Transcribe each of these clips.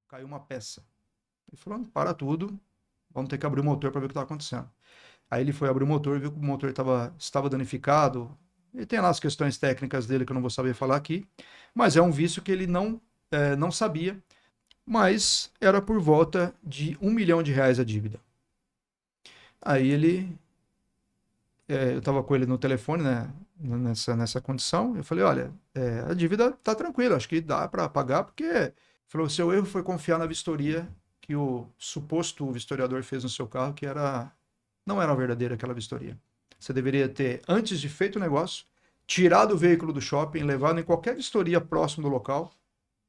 caiu uma peça. Ele falou, para tudo, vamos ter que abrir o motor para ver o que está acontecendo. Aí ele foi abrir o motor e viu que o motor estava danificado. E tem lá as questões técnicas dele que eu não vou saber falar aqui, mas é um vício que ele não sabia, mas era por volta de R$ 1 milhão a dívida. Aí eu estava com ele no telefone, né, nessa condição, eu falei, olha, a dívida tá tranquila, acho que dá para pagar, porque ele falou, o seu erro foi confiar na vistoria que o suposto vistoriador fez no seu carro, não era verdadeira aquela vistoria. Você deveria ter, antes de feito o negócio, tirado o veículo do shopping, levado em qualquer vistoria próximo do local,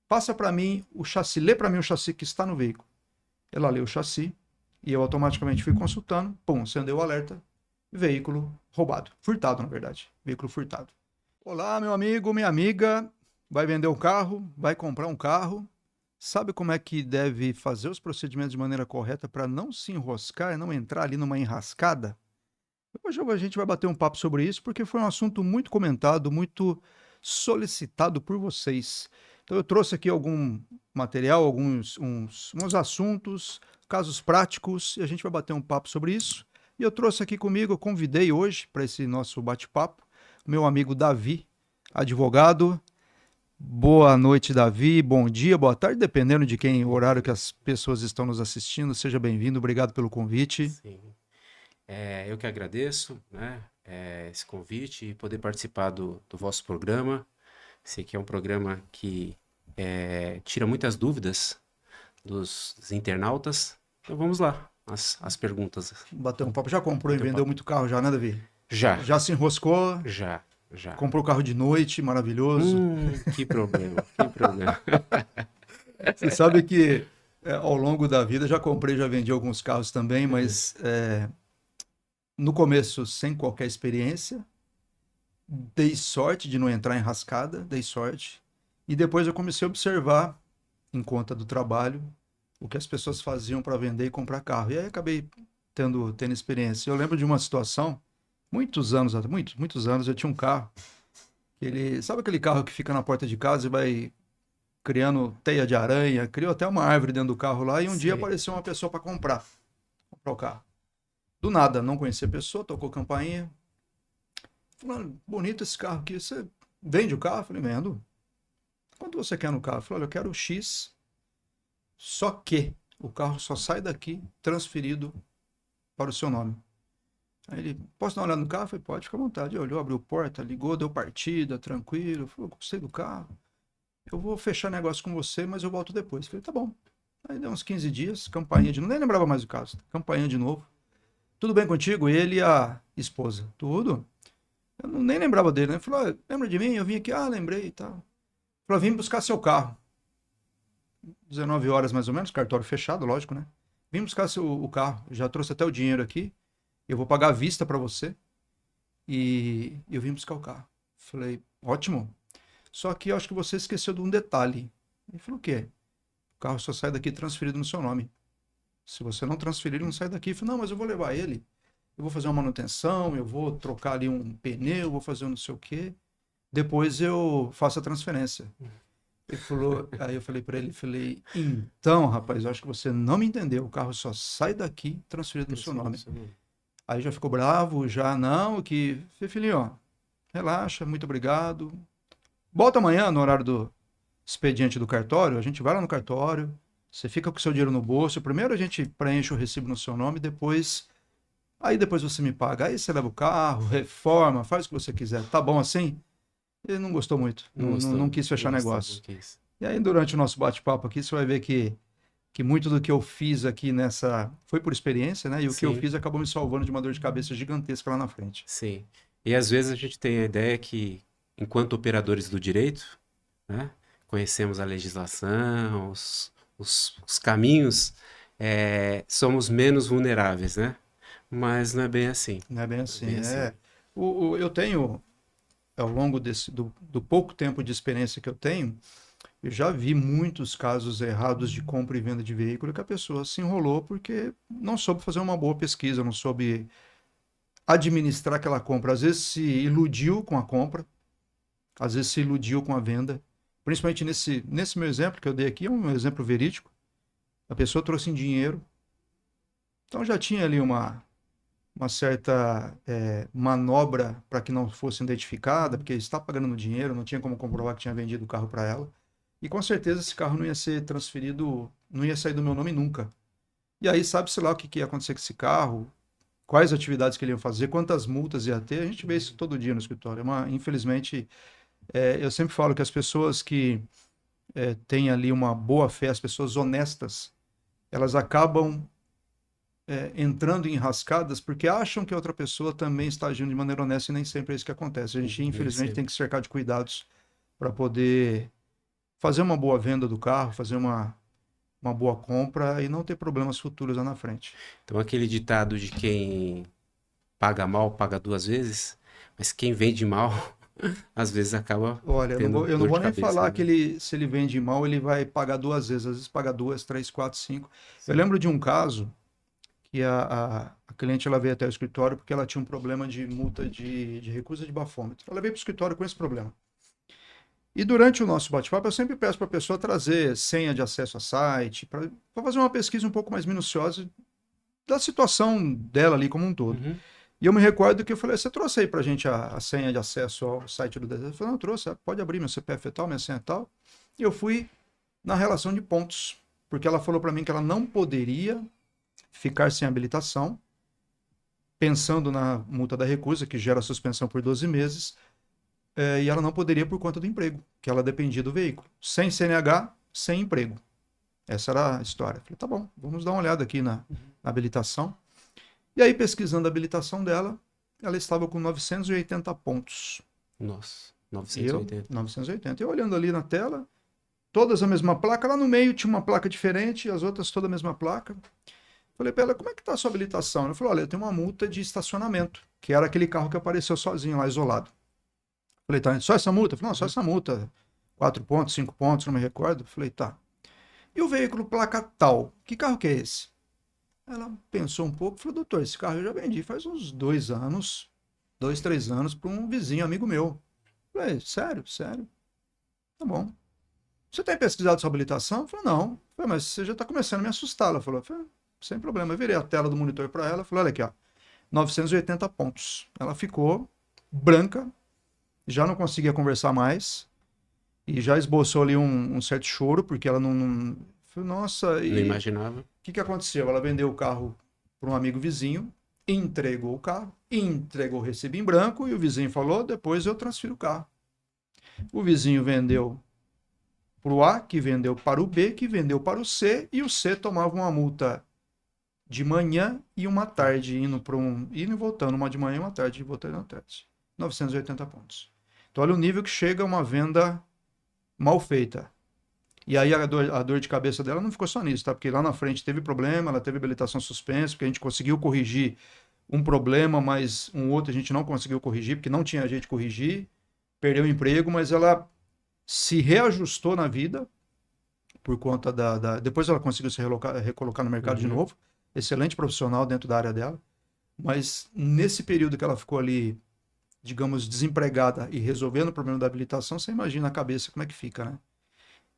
passa para mim o chassi, lê para mim o chassi que está no veículo. Ela leu o chassi e eu automaticamente fui consultando, pum, acendeu o alerta, veículo roubado, furtado na verdade, veículo furtado. Olá, meu amigo, minha amiga, vai vender um carro, vai comprar um carro, sabe como é que deve fazer os procedimentos de maneira correta para não se enroscar, não entrar ali numa enrascada? Hoje a gente vai bater um papo sobre isso porque foi um assunto muito comentado, muito solicitado por vocês. Então eu trouxe aqui algum material, uns assuntos, casos práticos, e a gente vai bater um papo sobre isso. E eu trouxe aqui comigo, eu convidei hoje para esse nosso bate-papo, meu amigo Davi, advogado. Boa noite, Davi. Bom dia, boa tarde, dependendo de quem, o horário que as pessoas estão nos assistindo. Seja bem-vindo, obrigado pelo convite. Sim, eu que agradeço, né, esse convite e poder participar do vosso programa. Sei que é um programa que tira muitas dúvidas dos internautas. Então vamos lá, as perguntas. Bater um papo. Já comprou e Bater um vendeu papo. muito carro já, né, Davi? Já, Já se enroscou, já, já. comprou carro de noite, maravilhoso. Que problema, que problema. Você sabe que ao longo da vida já comprei, já vendi alguns carros também, mas no começo sem qualquer experiência, dei sorte de não entrar em rascada, dei sorte. E depois eu comecei a observar, em conta do trabalho, o que as pessoas faziam para vender e comprar carro. E aí acabei tendo experiência. Eu lembro de uma situação, muitos anos, muitos anos, eu tinha um carro. Sabe aquele carro que fica na porta de casa e vai criando teia de aranha, criou até uma árvore dentro do carro lá, e um dia Sei. apareceu uma pessoa para comprar o carro. Do nada, não conhecia a pessoa, tocou campainha, falando, bonito esse carro aqui, você vende o carro? Eu falei, vendo. Quanto você quer no carro? Eu falei, olha, eu quero X, só que o carro só sai daqui transferido para o seu nome. Aí ele, posso dar uma olhada no carro? Eu falei, pode, fica à vontade. Ele olhou, abriu porta, ligou, deu partida, tranquilo. Falou, gostei do carro. Eu vou fechar negócio com você, mas eu volto depois. Eu falei, tá bom. Aí deu uns 15 dias, campainha de novo, nem lembrava mais do caso. Campainha de novo. Tudo bem contigo? Ele e a esposa. Tudo? Nem lembrava dele, né? Falou, ah, lembra de mim? Eu vim aqui, lembrei e tal. Falou, vim buscar seu carro. 19 horas mais ou menos, cartório fechado, lógico, né? Vim buscar o carro, já trouxe até o dinheiro aqui, eu vou pagar à vista para você e eu vim buscar o carro. Falei, ótimo. Só que eu acho que você esqueceu de um detalhe. Ele falou, o quê? O carro só sai daqui transferido no seu nome. Se você não transferir, ele não sai daqui. Eu falei, não, mas eu vou levar ele. Eu vou fazer uma manutenção, eu vou trocar ali um pneu, vou fazer um não sei o quê. Depois eu faço a transferência. Ele falou, aí eu falei para ele, falei, então, rapaz, eu acho que você não me entendeu. O carro só sai daqui transferido no seu Transferindo nome. seu nome. Aí já ficou bravo, já não, que, falei, filhinho, ó, relaxa, muito obrigado. Volta amanhã no horário do expediente do cartório, a gente vai lá no cartório, você fica com o seu dinheiro no bolso. Primeiro a gente preenche o recibo no seu nome, depois você me paga. Aí você leva o carro, reforma, faz o que você quiser. Tá bom assim? Ele não gostou muito, Não não gostou, quis não fechar gostou, não negócio. quis. E aí, durante o nosso bate-papo aqui, você vai ver que muito do que eu fiz aqui foi por experiência, né? E o que eu Sim, fiz acabou me salvando de uma dor de cabeça gigantesca lá na frente. sim. E às vezes a gente tem a ideia que, enquanto operadores do direito, né, conhecemos a legislação, os caminhos, somos menos vulneráveis, né? Mas não é bem assim. Não é bem Não é assim. bem assim. Eu tenho, ao longo do pouco tempo de experiência que eu tenho, eu já vi muitos casos errados de compra e venda de veículo que a pessoa se enrolou porque não soube fazer uma boa pesquisa, não soube administrar aquela compra. Às vezes se iludiu com a compra, às vezes se iludiu com a venda. Principalmente nesse meu exemplo que eu dei aqui, é um exemplo verídico. a pessoa trouxe em dinheiro, então já tinha ali uma certa manobra para que não fosse identificada, porque está pagando no dinheiro, não tinha como comprovar que tinha vendido o carro para ela. E com certeza esse carro não ia ser transferido, não ia sair do meu nome nunca. E aí sabe-se lá o que, que ia acontecer com esse carro, quais atividades que ele ia fazer, quantas multas ia ter. A gente vê isso todo dia no escritório. Infelizmente, eu sempre falo que as pessoas que têm ali uma boa fé, as pessoas honestas, elas acabam entrando em enrascadas porque acham que a outra pessoa também está agindo de maneira honesta e nem sempre é isso que acontece. A gente, Nem infelizmente, tem sempre. que se cercar de cuidados para poder fazer uma boa venda do carro, fazer uma boa compra e não ter problemas futuros lá na frente. Então, aquele ditado de quem paga mal, paga duas vezes, mas quem vende mal, às vezes acaba Olha, tendo eu não dor vou de nem cabeça, falar que né? ele, se ele vende mal, ele vai pagar duas vezes. Às vezes paga duas, três, quatro, cinco. Eu Sim. lembro de um caso que a cliente ela veio até o escritório porque ela tinha um problema de multa de recusa de bafômetro. Ela veio para o escritório com esse problema. E durante o nosso bate-papo, eu sempre peço para a pessoa trazer senha de acesso a site, para fazer uma pesquisa um pouco mais minuciosa da situação dela ali como um todo. Uhum. E eu me recordo que eu falei, você trouxe aí pra gente a senha de acesso ao site do Deserto? Ele falou, não, eu trouxe, pode abrir meu CPF e tal, minha senha e tal. E eu fui na relação de pontos, porque ela falou para mim que ela não poderia ficar sem habilitação, pensando na multa da recusa, que gera suspensão por 12 meses, e ela não poderia por conta do emprego, que ela dependia do veículo. Sem CNH, sem emprego. Essa era a história. Falei, tá bom, vamos dar uma olhada aqui na habilitação. E aí, pesquisando a habilitação dela, ela estava com 980 pontos. Nossa, E eu, 980. 980. Eu olhando ali na tela, todas a mesma placa. Lá no meio tinha uma placa diferente, as outras toda a mesma placa. Falei para ela, como é que tá a sua habilitação? Ela falou, olha, eu tenho uma multa de estacionamento, que era aquele carro que apareceu sozinho lá, isolado. Falei, tá, só essa multa? Falei, não, só Uhum. essa multa. 4 pontos, 5 pontos, não me recordo. Falei, tá. E o veículo placa tal? Que carro que é esse? Ela pensou um pouco e falou, doutor, esse carro eu já vendi faz uns 2 anos, 2, 3 anos, para um vizinho, amigo meu. Falei, sério, sério? Tá bom. Você tem pesquisado sua habilitação? Eu falei, não. Falei, mas você já está começando a me assustar. Ela falou, falei, sem problema. Eu virei a tela do monitor para ela, falei, olha aqui, ó, 980 pontos. Ela ficou branca, já não conseguia conversar mais e já esboçou ali um certo choro, porque ela não... Falei, nossa, Não e imaginava. o que aconteceu? Ela vendeu o carro para um amigo vizinho, entregou o carro, entregou o recibo em branco e o vizinho falou: depois eu transfiro o carro. O vizinho vendeu para o A, que vendeu para o B, que vendeu para o C, e o C tomava uma multa de manhã e uma tarde, indo e voltando, uma de manhã e uma tarde, voltando e uma tarde. 980 pontos. Então, olha o nível que chega uma venda mal feita. E aí a dor de cabeça dela não ficou só nisso, tá? Porque lá na frente teve problema, ela teve habilitação suspensa, porque a gente conseguiu corrigir um problema, mas um outro a gente não conseguiu corrigir, porque não tinha jeito de corrigir, perdeu o emprego, mas ela se reajustou na vida por conta depois ela conseguiu se recolocar no mercado de Uhum. novo, excelente profissional dentro da área dela, mas nesse período que ela ficou ali, digamos, desempregada e resolvendo o problema da habilitação, você imagina a cabeça como é que fica, né?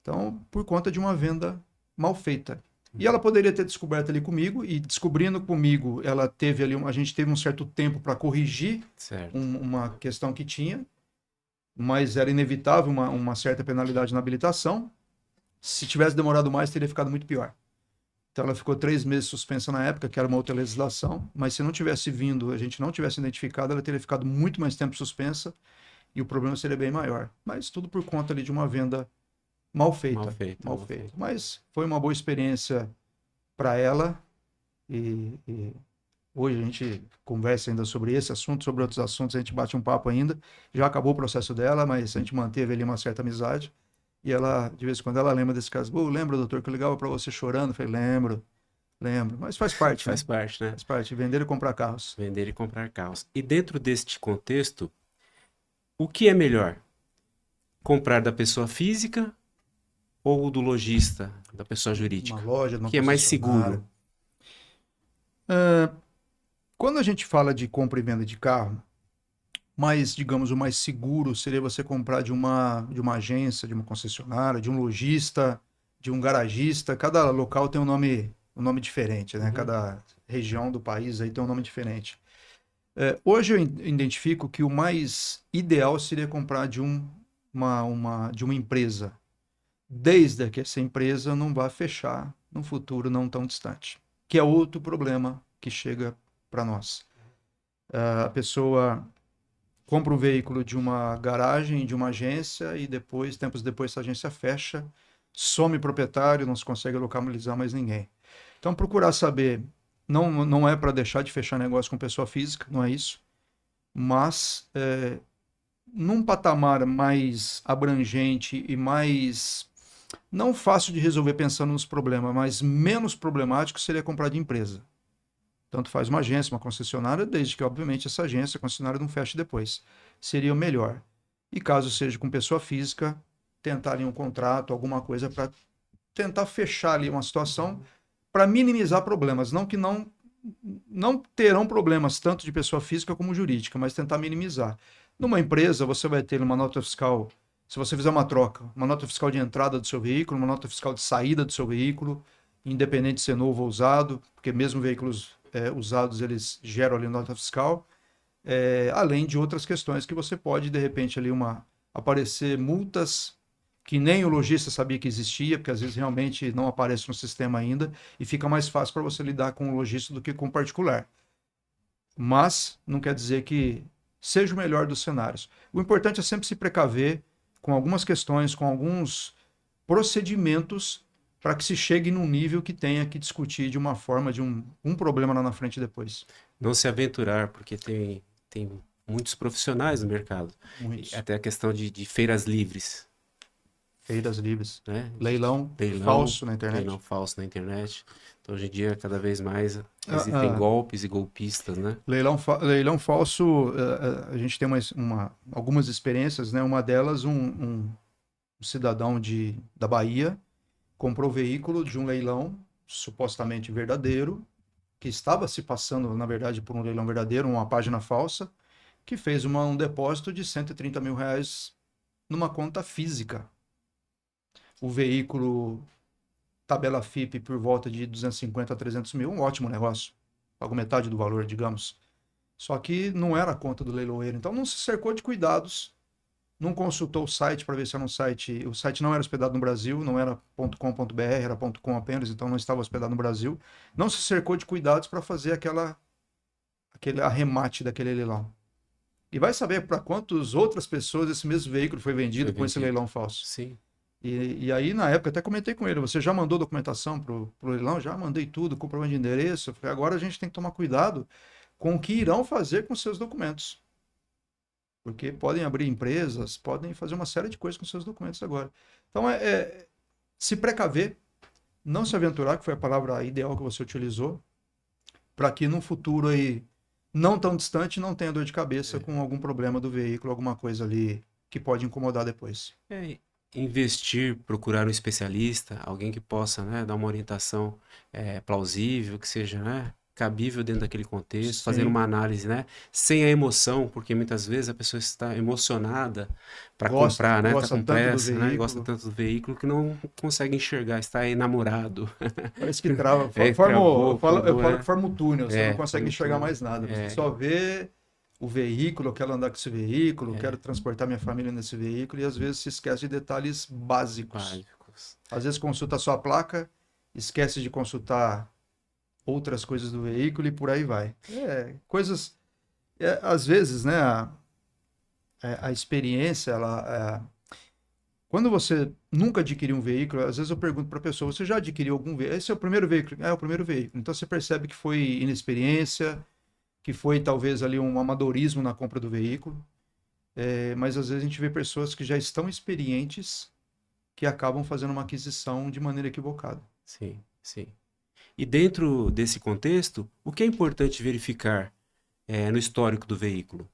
Então, por conta de uma venda mal feita. E ela poderia ter descoberto ali comigo, e descobrindo comigo, ela teve ali, a gente teve um certo tempo para corrigir Certo. uma questão que tinha, mas era inevitável uma certa penalidade na habilitação. Se tivesse demorado mais, teria ficado muito pior. Então ela ficou 3 meses suspensa na época, que era uma outra legislação, mas se não tivesse vindo, a gente não tivesse identificado, ela teria ficado muito mais tempo suspensa e o problema seria bem maior. Mas tudo por conta ali de uma venda mal Mal feita, feito, mal mal feita. feito. Mas foi uma boa experiência para ela e hoje a gente conversa ainda sobre esse assunto, sobre outros assuntos, a gente bate um papo ainda. Já acabou o processo dela, mas a gente manteve ali uma certa amizade. E ela, de vez em quando, ela lembra desse caso. Lembra, doutor, que eu ligava para você chorando? Eu falei, lembro, lembro. Mas faz parte, Faz né? parte, né? Faz parte, vender e comprar carros. Vender e comprar carros. E dentro deste contexto, o que é melhor? Comprar da pessoa física ou do lojista, da pessoa Uma jurídica? loja, O uma que é mais concessionária. seguro? Quando a gente fala de compra e venda de carro, mais, digamos, o mais seguro seria você comprar de uma agência, de uma concessionária, de um lojista, de um garagista. Cada local tem um nome diferente, né? Uhum. Cada região do país aí tem um nome diferente. Hoje eu identifico que o mais ideal seria comprar de uma empresa, desde que essa empresa não vá fechar num futuro não tão distante, que é outro problema que chega para nós. A pessoa compra um veículo de uma garagem, de uma agência, e depois, tempos depois, essa agência fecha, some o proprietário, não se consegue localizar mais ninguém. Então, procurar saber, não é para deixar de fechar negócio com pessoa física, não é isso, mas num patamar mais abrangente e mais, não fácil de resolver pensando nos problemas, mas menos problemático seria comprar de empresa. Tanto faz uma agência, uma concessionária, desde que, obviamente, essa agência, a concessionária, não feche depois. Seria o melhor. E caso seja com pessoa física, tentar ali um contrato, alguma coisa para tentar fechar ali uma situação para minimizar problemas. Não que não terão problemas tanto de pessoa física como jurídica, mas tentar minimizar. Numa empresa, você vai ter uma nota fiscal, se você fizer uma troca, uma nota fiscal de entrada do seu veículo, uma nota fiscal de saída do seu veículo, independente de ser novo ou usado, porque mesmo veículos usados, eles geram ali nota fiscal, além de outras questões que você pode, de repente, ali aparecer multas que nem o lojista sabia que existia, porque às vezes realmente não aparece no sistema ainda, e fica mais fácil para você lidar com o lojista do que com o particular. Mas não quer dizer que seja o melhor dos cenários. O importante é sempre se precaver com algumas questões, com alguns procedimentos, para que se chegue num nível que tenha que discutir de uma forma, de um problema lá na frente depois. Não se aventurar, porque tem muitos profissionais no mercado. E Muitos. até a questão de feiras livres, Feiras livres. né? Leilão Leilão, falso na internet. leilão falso na internet. Então, hoje em dia, cada vez mais Ah, existem ah, golpes e golpistas, né? leilão falso, a gente tem algumas experiências, né? Uma delas, um cidadão da Bahia comprou o veículo de um leilão supostamente verdadeiro, que estava se passando, na verdade, por um leilão verdadeiro, uma página falsa, que fez um depósito de R$ 130 mil numa conta física. O veículo, tabela FIP por volta de 250 a 300 mil, um ótimo negócio. Pagou metade do valor, digamos. Só que não era a conta do leiloeiro. Então não se cercou de cuidados, não consultou o site para ver se era um site. O site não era hospedado no Brasil, não era .com.br, era .com apenas, então não estava hospedado no Brasil. Não se cercou de cuidados para fazer aquele arremate daquele leilão. E vai saber para quantas outras pessoas esse mesmo veículo foi Foi vendido com esse vendido. leilão falso. Sim. E aí, na época, até comentei com ele: você já mandou documentação para o leilão? Já mandei tudo, comprovante de endereço. Eu falei, agora a gente tem que tomar cuidado com o que irão fazer com seus documentos. Porque podem abrir empresas, podem fazer uma série de coisas com seus documentos agora. Então, se precaver, não se aventurar, que foi a palavra ideal que você utilizou, para que no futuro aí, não tão distante, não tenha dor de cabeça É. com algum problema do veículo, alguma coisa ali que pode incomodar depois. É, investir, procurar um especialista, alguém que possa, né, dar uma orientação plausível, que seja, né, cabível dentro daquele contexto, fazendo Sim, uma análise, né, sem a emoção, porque muitas vezes a pessoa está emocionada para gosta, comprar, né, está gosta com tanto do pressa, né, gosta veículo. tanto do veículo que não consegue enxergar, está enamorado, Parece que trava. travou, Eu afundou, falo que né? forma o túnel, você não consegue Foi enxergar tudo. mais nada. Você É, só vê o veículo, eu quero andar com esse veículo, eu é, quero transportar minha família nesse veículo, e às vezes se esquece de detalhes básicos. básicos. Às vezes consulta só a placa, esquece de consultar outras coisas do veículo e por aí vai. Coisas. Às vezes, né, a experiência, quando você nunca adquiriu um veículo, às vezes eu pergunto para a pessoa: você já adquiriu algum veículo? Esse é o primeiro veículo? É o primeiro veículo. Então você percebe que foi inexperiência, que foi talvez ali um amadorismo na compra do veículo. Mas às vezes a gente vê pessoas que já estão experientes que acabam fazendo uma aquisição de maneira equivocada. Sim, sim. E dentro desse contexto, o que é importante verificar no histórico do veículo?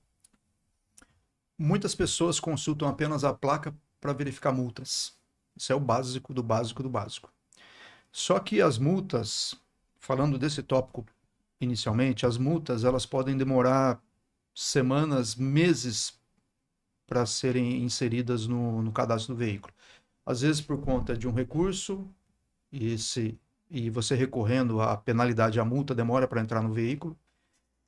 Muitas pessoas consultam apenas a placa para verificar multas. Isso é o básico do básico do básico. Só que as multas, falando desse tópico inicialmente, as multas elas podem demorar semanas, meses para serem inseridas no cadastro do veículo. Às vezes por conta de um recurso, e você recorrendo à penalidade, à multa, demora para entrar no veículo,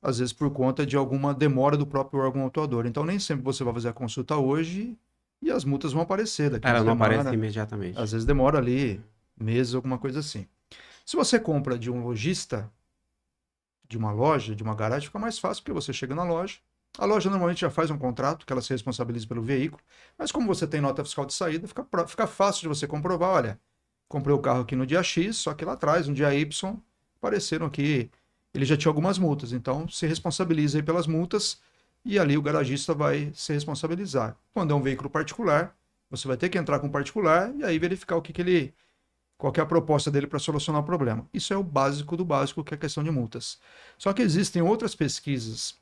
às vezes por conta de alguma demora do próprio órgão autuador. Então, nem sempre você vai fazer a consulta hoje e as multas vão aparecer daqui uma Ela não aparece semana. Às imediatamente. vezes demora ali meses, alguma coisa assim. Se você compra de um lojista, de uma loja, de uma garagem, fica mais fácil, porque você chega na loja. A loja normalmente já faz um contrato, que ela se responsabiliza pelo veículo, mas como você tem nota fiscal de saída, fica fácil de você comprovar, olha, comprei o carro aqui no dia X, só que lá atrás, no dia Y, apareceram aqui, ele já tinha algumas multas, então se responsabiliza aí pelas multas e ali o garagista vai se responsabilizar. Quando é um veículo particular, você vai ter que entrar com o particular e aí verificar o que, que ele qual que é a proposta dele para solucionar o problema. Isso é o básico do básico, que é a questão de multas. Só que existem outras pesquisas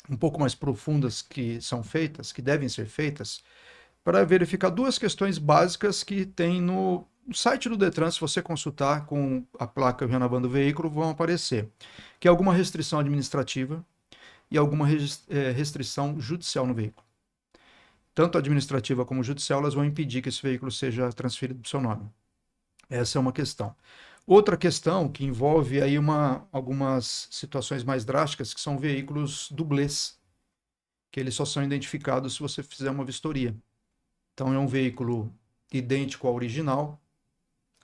um pouco mais profundas que são feitas, que devem ser feitas, para verificar duas questões básicas que tem no site do Detran, se você consultar com a placa renovando o veículo, vão aparecer, que é alguma restrição administrativa e alguma restrição judicial no veículo. Tanto administrativa como judicial, elas vão impedir que esse veículo seja transferido para o seu nome. Essa é uma questão. Outra questão que envolve aí algumas situações mais drásticas, que são veículos dublês, que eles só são identificados se você fizer uma vistoria. Então é um veículo idêntico ao original,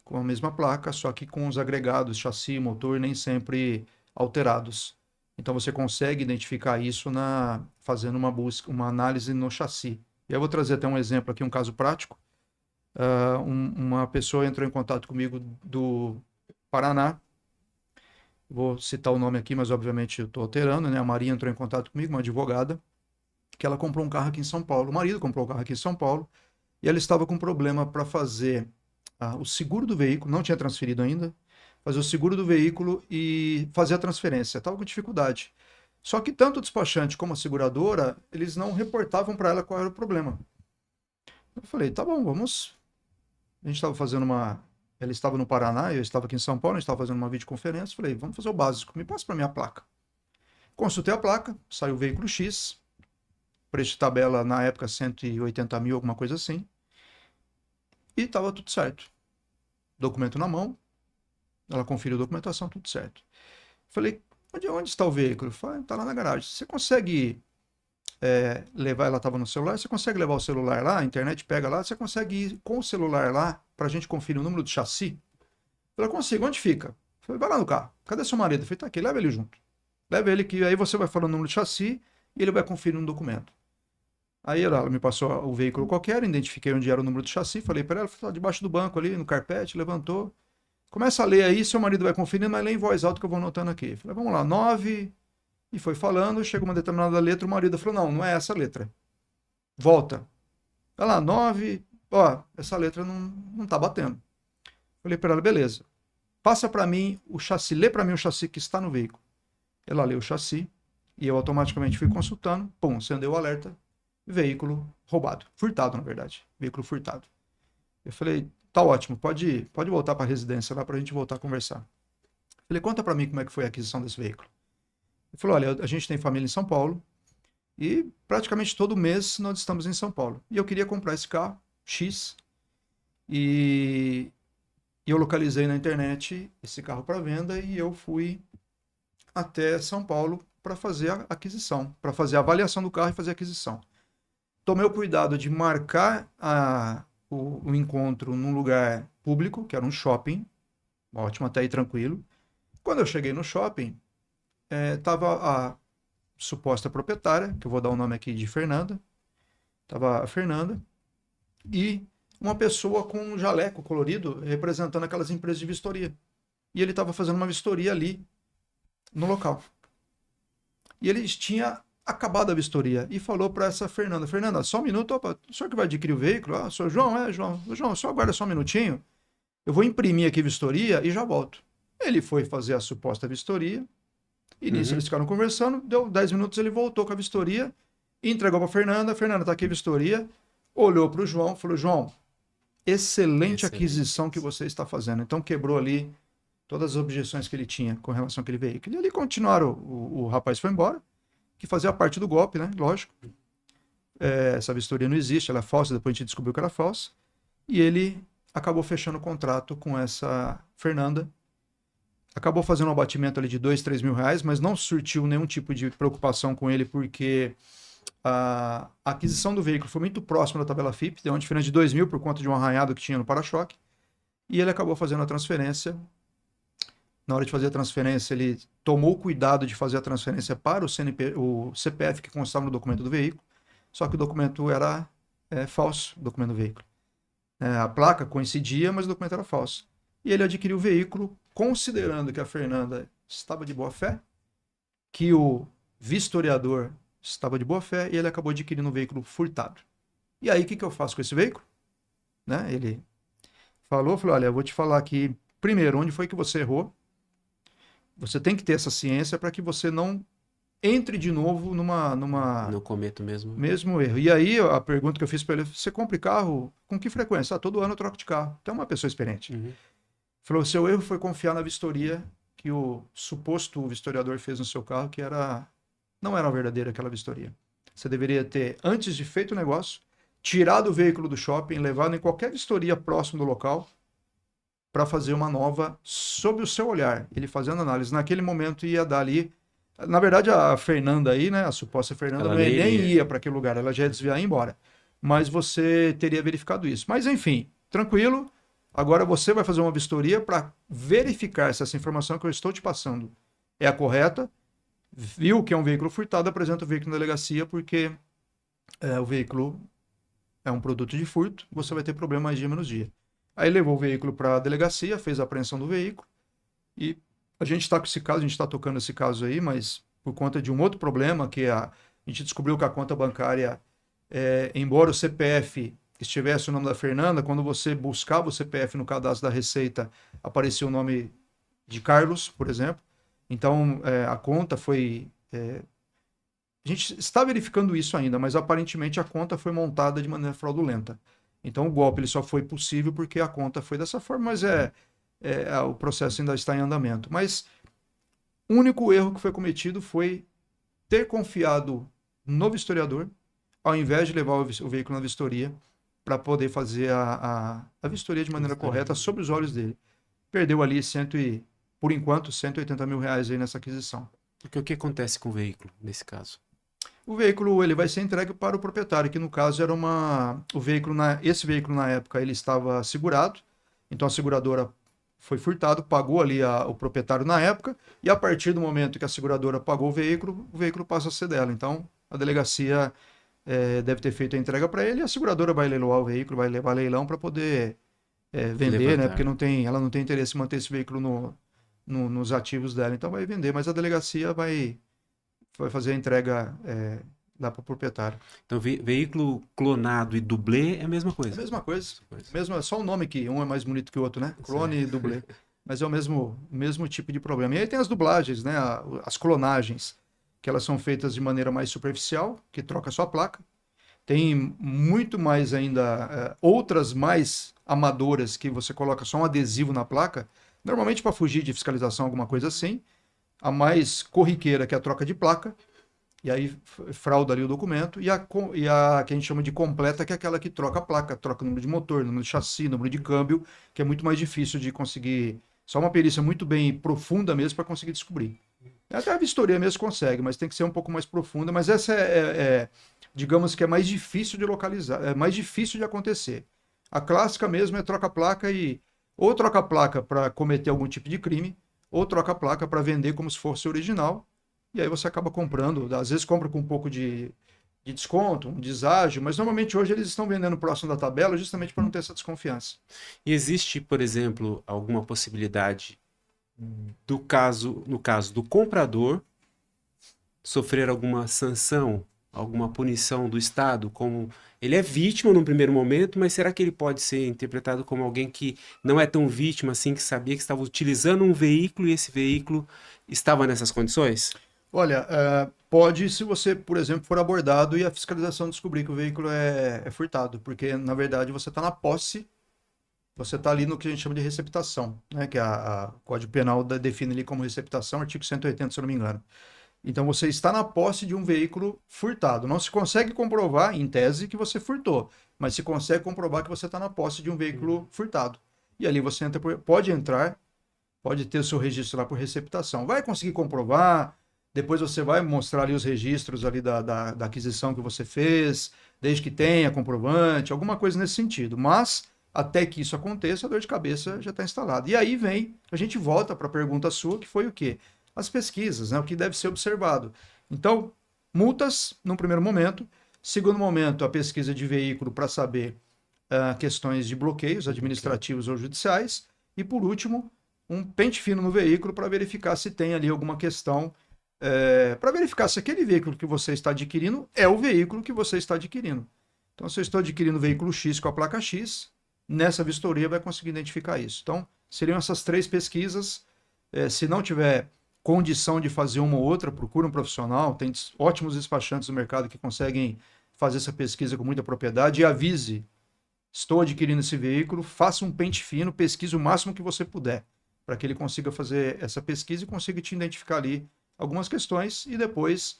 com a mesma placa, só que com os agregados, chassi, motor, nem sempre alterados. Então você consegue identificar isso fazendo uma busca, uma análise no chassi. E eu vou trazer até um exemplo aqui, um caso prático. Uma pessoa entrou em contato comigo do Paraná. Vou citar o nome aqui, mas obviamente eu estou alterando, né? A Maria entrou em contato comigo, uma advogada, que ela comprou um carro aqui em São Paulo. O marido comprou um carro aqui em São Paulo e ela estava com problema para fazer o seguro do veículo, não tinha transferido ainda, fazer o seguro do veículo e fazer a transferência. Estava com dificuldade. Só que tanto o despachante como a seguradora, eles não reportavam para ela qual era o problema. Eu falei, tá bom, vamos. A gente estava fazendo uma. Ela estava no Paraná, eu estava aqui em São Paulo, a gente estava fazendo uma videoconferência. Falei, vamos fazer o básico, me passa para minha placa. Consultei a placa, saiu o veículo X, preço de tabela na época 180 mil, alguma coisa assim, e estava tudo certo. Documento na mão, ela conferiu a documentação, tudo certo. Falei, onde está o veículo? Falei, está lá na garagem. Você consegue levar, ela estava no celular, você consegue levar o celular lá, a internet pega lá, você consegue ir com o celular lá para a gente conferir o número do chassi? Eu consigo, onde fica? Falei, vai lá no carro. Cadê seu marido? Eu falei, tá aqui, leva ele junto. Leva ele que aí você vai falando o número do chassi e ele vai conferir um documento. Aí ela me passou o veículo qualquer, identifiquei onde era o número do chassi, falei para ela, tá debaixo do banco ali, no carpete, levantou. Começa a ler aí, seu marido vai conferindo, mas lê em voz alta que eu vou anotando aqui. Falei, vamos lá, 9, e foi falando, chegou uma determinada letra, o marido falou, não, não é essa letra. Volta. Vai lá, 9, ó, essa letra não tá batendo. Falei para ela, beleza. Passa para mim o chassi, lê para mim o chassi que está no veículo. Ela leu o chassi e eu automaticamente fui consultando, pum, acendeu o alerta, veículo roubado, furtado na verdade, veículo furtado. Eu falei, tá ótimo, pode voltar para a residência lá para a gente voltar a conversar. Falei, conta para mim como é que foi a aquisição desse veículo. Ele falou, olha, a gente tem família em São Paulo e praticamente todo mês nós estamos em São Paulo. E eu queria comprar esse carro, X, e eu localizei na internet esse carro para venda e eu fui até São Paulo para fazer a aquisição, para fazer a avaliação do carro e fazer a aquisição. Tomei o cuidado de marcar o encontro num lugar público, que era um shopping, ótimo, até aí tranquilo. Quando eu cheguei no shopping, estava a suposta proprietária, que eu vou dar o nome aqui de Fernanda, estava a Fernanda, e uma pessoa com um jaleco colorido representando aquelas empresas de vistoria. E ele estava fazendo uma vistoria ali no local. E ele tinha acabado a vistoria e falou para essa Fernanda, Fernanda, só um minuto, opa, o senhor que vai adquirir o veículo? Ah, sou João, João, só aguarda só um minutinho, eu vou imprimir aqui a vistoria e já volto. Ele foi fazer a suposta vistoria, e nisso eles ficaram conversando, deu 10 minutos, ele voltou com a vistoria, entregou para a Fernanda, tá aqui a vistoria, olhou para o João, falou, João, excelente aquisição que você está fazendo. Então quebrou ali todas as objeções que ele tinha com relação àquele veículo. E ali continuaram, o rapaz foi embora, que fazia parte do golpe, né? Lógico. Essa vistoria não existe, ela é falsa, depois a gente descobriu que era falsa. E ele acabou fechando o contrato com essa Fernanda. Acabou fazendo um abatimento ali de 2, 3 mil reais, mas não surtiu nenhum tipo de preocupação com ele, porque a aquisição do veículo foi muito próxima da tabela FIP, deu uma diferença de 2 mil por conta de um arranhado que tinha no para-choque, e ele acabou fazendo a transferência. Na hora de fazer a transferência, ele tomou cuidado de fazer a transferência para o CPF que constava no documento do veículo, só que o documento era falso, o documento do veículo. A placa coincidia, mas o documento era falso. E ele adquiriu o veículo considerando que a Fernanda estava de boa fé, que o vistoriador estava de boa fé, e ele acabou adquirindo um veículo furtado. E aí, o que eu faço com esse veículo? Né? Ele falou, olha, eu vou te falar aqui, primeiro, onde foi que você errou. Você tem que ter essa ciência para que você não entre de novo Não cometo mesmo erro. E aí, a pergunta que eu fiz para ele, você compra carro com que frequência? Todo ano eu troco de carro. Então, é uma pessoa experiente. Uhum. Falou, seu erro foi confiar na vistoria que o suposto vistoriador fez no seu carro, que não era verdadeira aquela vistoria. Você deveria ter, antes de feito o negócio, tirado o veículo do shopping, levado em qualquer vistoria próximo do local, para fazer uma nova sob o seu olhar. Ele fazendo análise. Naquele momento ia dar ali. Na verdade, a Fernanda aí, né? A suposta Fernanda Ela nem nem ia para aquele lugar, ela já ia desviar e ir embora. Mas você teria verificado isso. Mas enfim, tranquilo. Agora você vai fazer uma vistoria para verificar se essa informação que eu estou te passando é a correta. Viu que é um veículo furtado, apresenta o veículo na delegacia, porque o veículo é um produto de furto, você vai ter problema mais dia menos dia. Aí levou o veículo para a delegacia, fez a apreensão do veículo, e a gente está com esse caso, a gente está tocando esse caso aí, mas por conta de um outro problema, que a gente descobriu que a conta bancária, embora o CPF estivesse o nome da Fernanda, quando você buscava o CPF no cadastro da Receita, aparecia o nome de Carlos, por exemplo. Então, a conta foi... a gente está verificando isso ainda, mas aparentemente a conta foi montada de maneira fraudulenta. Então, o golpe ele só foi possível porque a conta foi dessa forma, mas o processo ainda está em andamento. Mas o único erro que foi cometido foi ter confiado no vistoriador, ao invés de levar o veículo na vistoria, para poder fazer a vistoria de maneira correta sobre os olhos dele. Perdeu ali, por enquanto, 180 mil reais aí nessa aquisição. Porque o que acontece com o veículo, nesse caso? O veículo ele vai ser entregue para o proprietário, que no caso era esse veículo na época ele estava segurado, então a seguradora foi furtado, pagou ali o proprietário na época, e a partir do momento que a seguradora pagou o veículo passa a ser dela. Então a delegacia deve ter feito a entrega para ele, e a seguradora vai leiloar o veículo, vai levar a leilão para poder vender, né? Porque ela não tem interesse em manter esse veículo nos ativos dela, então vai vender, mas a delegacia vai fazer a entrega lá para o proprietário. Então, veículo clonado e dublê é a mesma É coisa? a mesma coisa. É só o nome que um é mais bonito que o outro, né? Clone e dublê. Mas é o mesmo tipo de problema. E aí tem as dublagens, né? As clonagens, que elas são feitas de maneira mais superficial, que troca só a placa. Tem muito mais ainda, outras mais amadoras, que você coloca só um adesivo na placa, normalmente para fugir de fiscalização, alguma coisa assim. A mais corriqueira, que é a troca de placa, e aí frauda ali o documento, e a que a gente chama de completa, que é aquela que troca a placa, troca o número de motor, número de chassi, número de câmbio, que é muito mais difícil de conseguir, só uma perícia muito bem profunda mesmo para conseguir descobrir. Até a vistoria mesmo consegue, mas tem que ser um pouco mais profunda, mas essa digamos que é mais difícil de localizar, é mais difícil de acontecer. A clássica mesmo é troca a placa ou troca a placa para cometer algum tipo de crime, ou troca a placa para vender como se fosse original, e aí você acaba comprando, às vezes compra com um pouco de desconto, um deságio, mas normalmente hoje eles estão vendendo próximo da tabela justamente para não ter essa desconfiança. E existe, por exemplo, alguma possibilidade no caso do comprador, sofrer alguma sanção, alguma punição do Estado, como ele é vítima num primeiro momento, mas será que ele pode ser interpretado como alguém que não é tão vítima assim, que sabia que estava utilizando um veículo e esse veículo estava nessas condições? Olha, pode se você, por exemplo, for abordado e a fiscalização descobrir que o veículo é furtado, porque na verdade você está na posse, você está ali no que a gente chama de receptação, né? Que o Código Penal define ali como receptação, artigo 180, se eu não me engano. Então você está na posse de um veículo furtado. Não se consegue comprovar, em tese, que você furtou. mas se consegue comprovar que você está na posse de um veículo furtado. E ali você pode entrar, pode ter o seu registro lá por receptação. Vai conseguir comprovar, depois você vai mostrar ali os registros ali da aquisição que você fez, desde que tenha comprovante, alguma coisa nesse sentido. Mas, até que isso aconteça, a dor de cabeça já está instalada. E aí a gente volta para a pergunta sua, que foi o quê? As pesquisas, né? O que deve ser observado. Então, multas, num primeiro momento. Segundo momento, a pesquisa de veículo para saber questões de bloqueios administrativos ou judiciais. E, por último, um pente fino no veículo para verificar se tem ali alguma questão, para verificar se aquele veículo que você está adquirindo é o veículo que você está adquirindo. Então, se eu estou adquirindo o veículo X com a placa X, nessa vistoria vai conseguir identificar isso. Então, seriam essas 3 pesquisas. Se não tiver condição de fazer uma ou outra, procure um profissional. Tem ótimos despachantes no mercado que conseguem fazer essa pesquisa com muita propriedade. E avise: estou adquirindo esse veículo, faça um pente fino, pesquise o máximo que você puder, para que ele consiga fazer essa pesquisa e consiga te identificar ali algumas questões e depois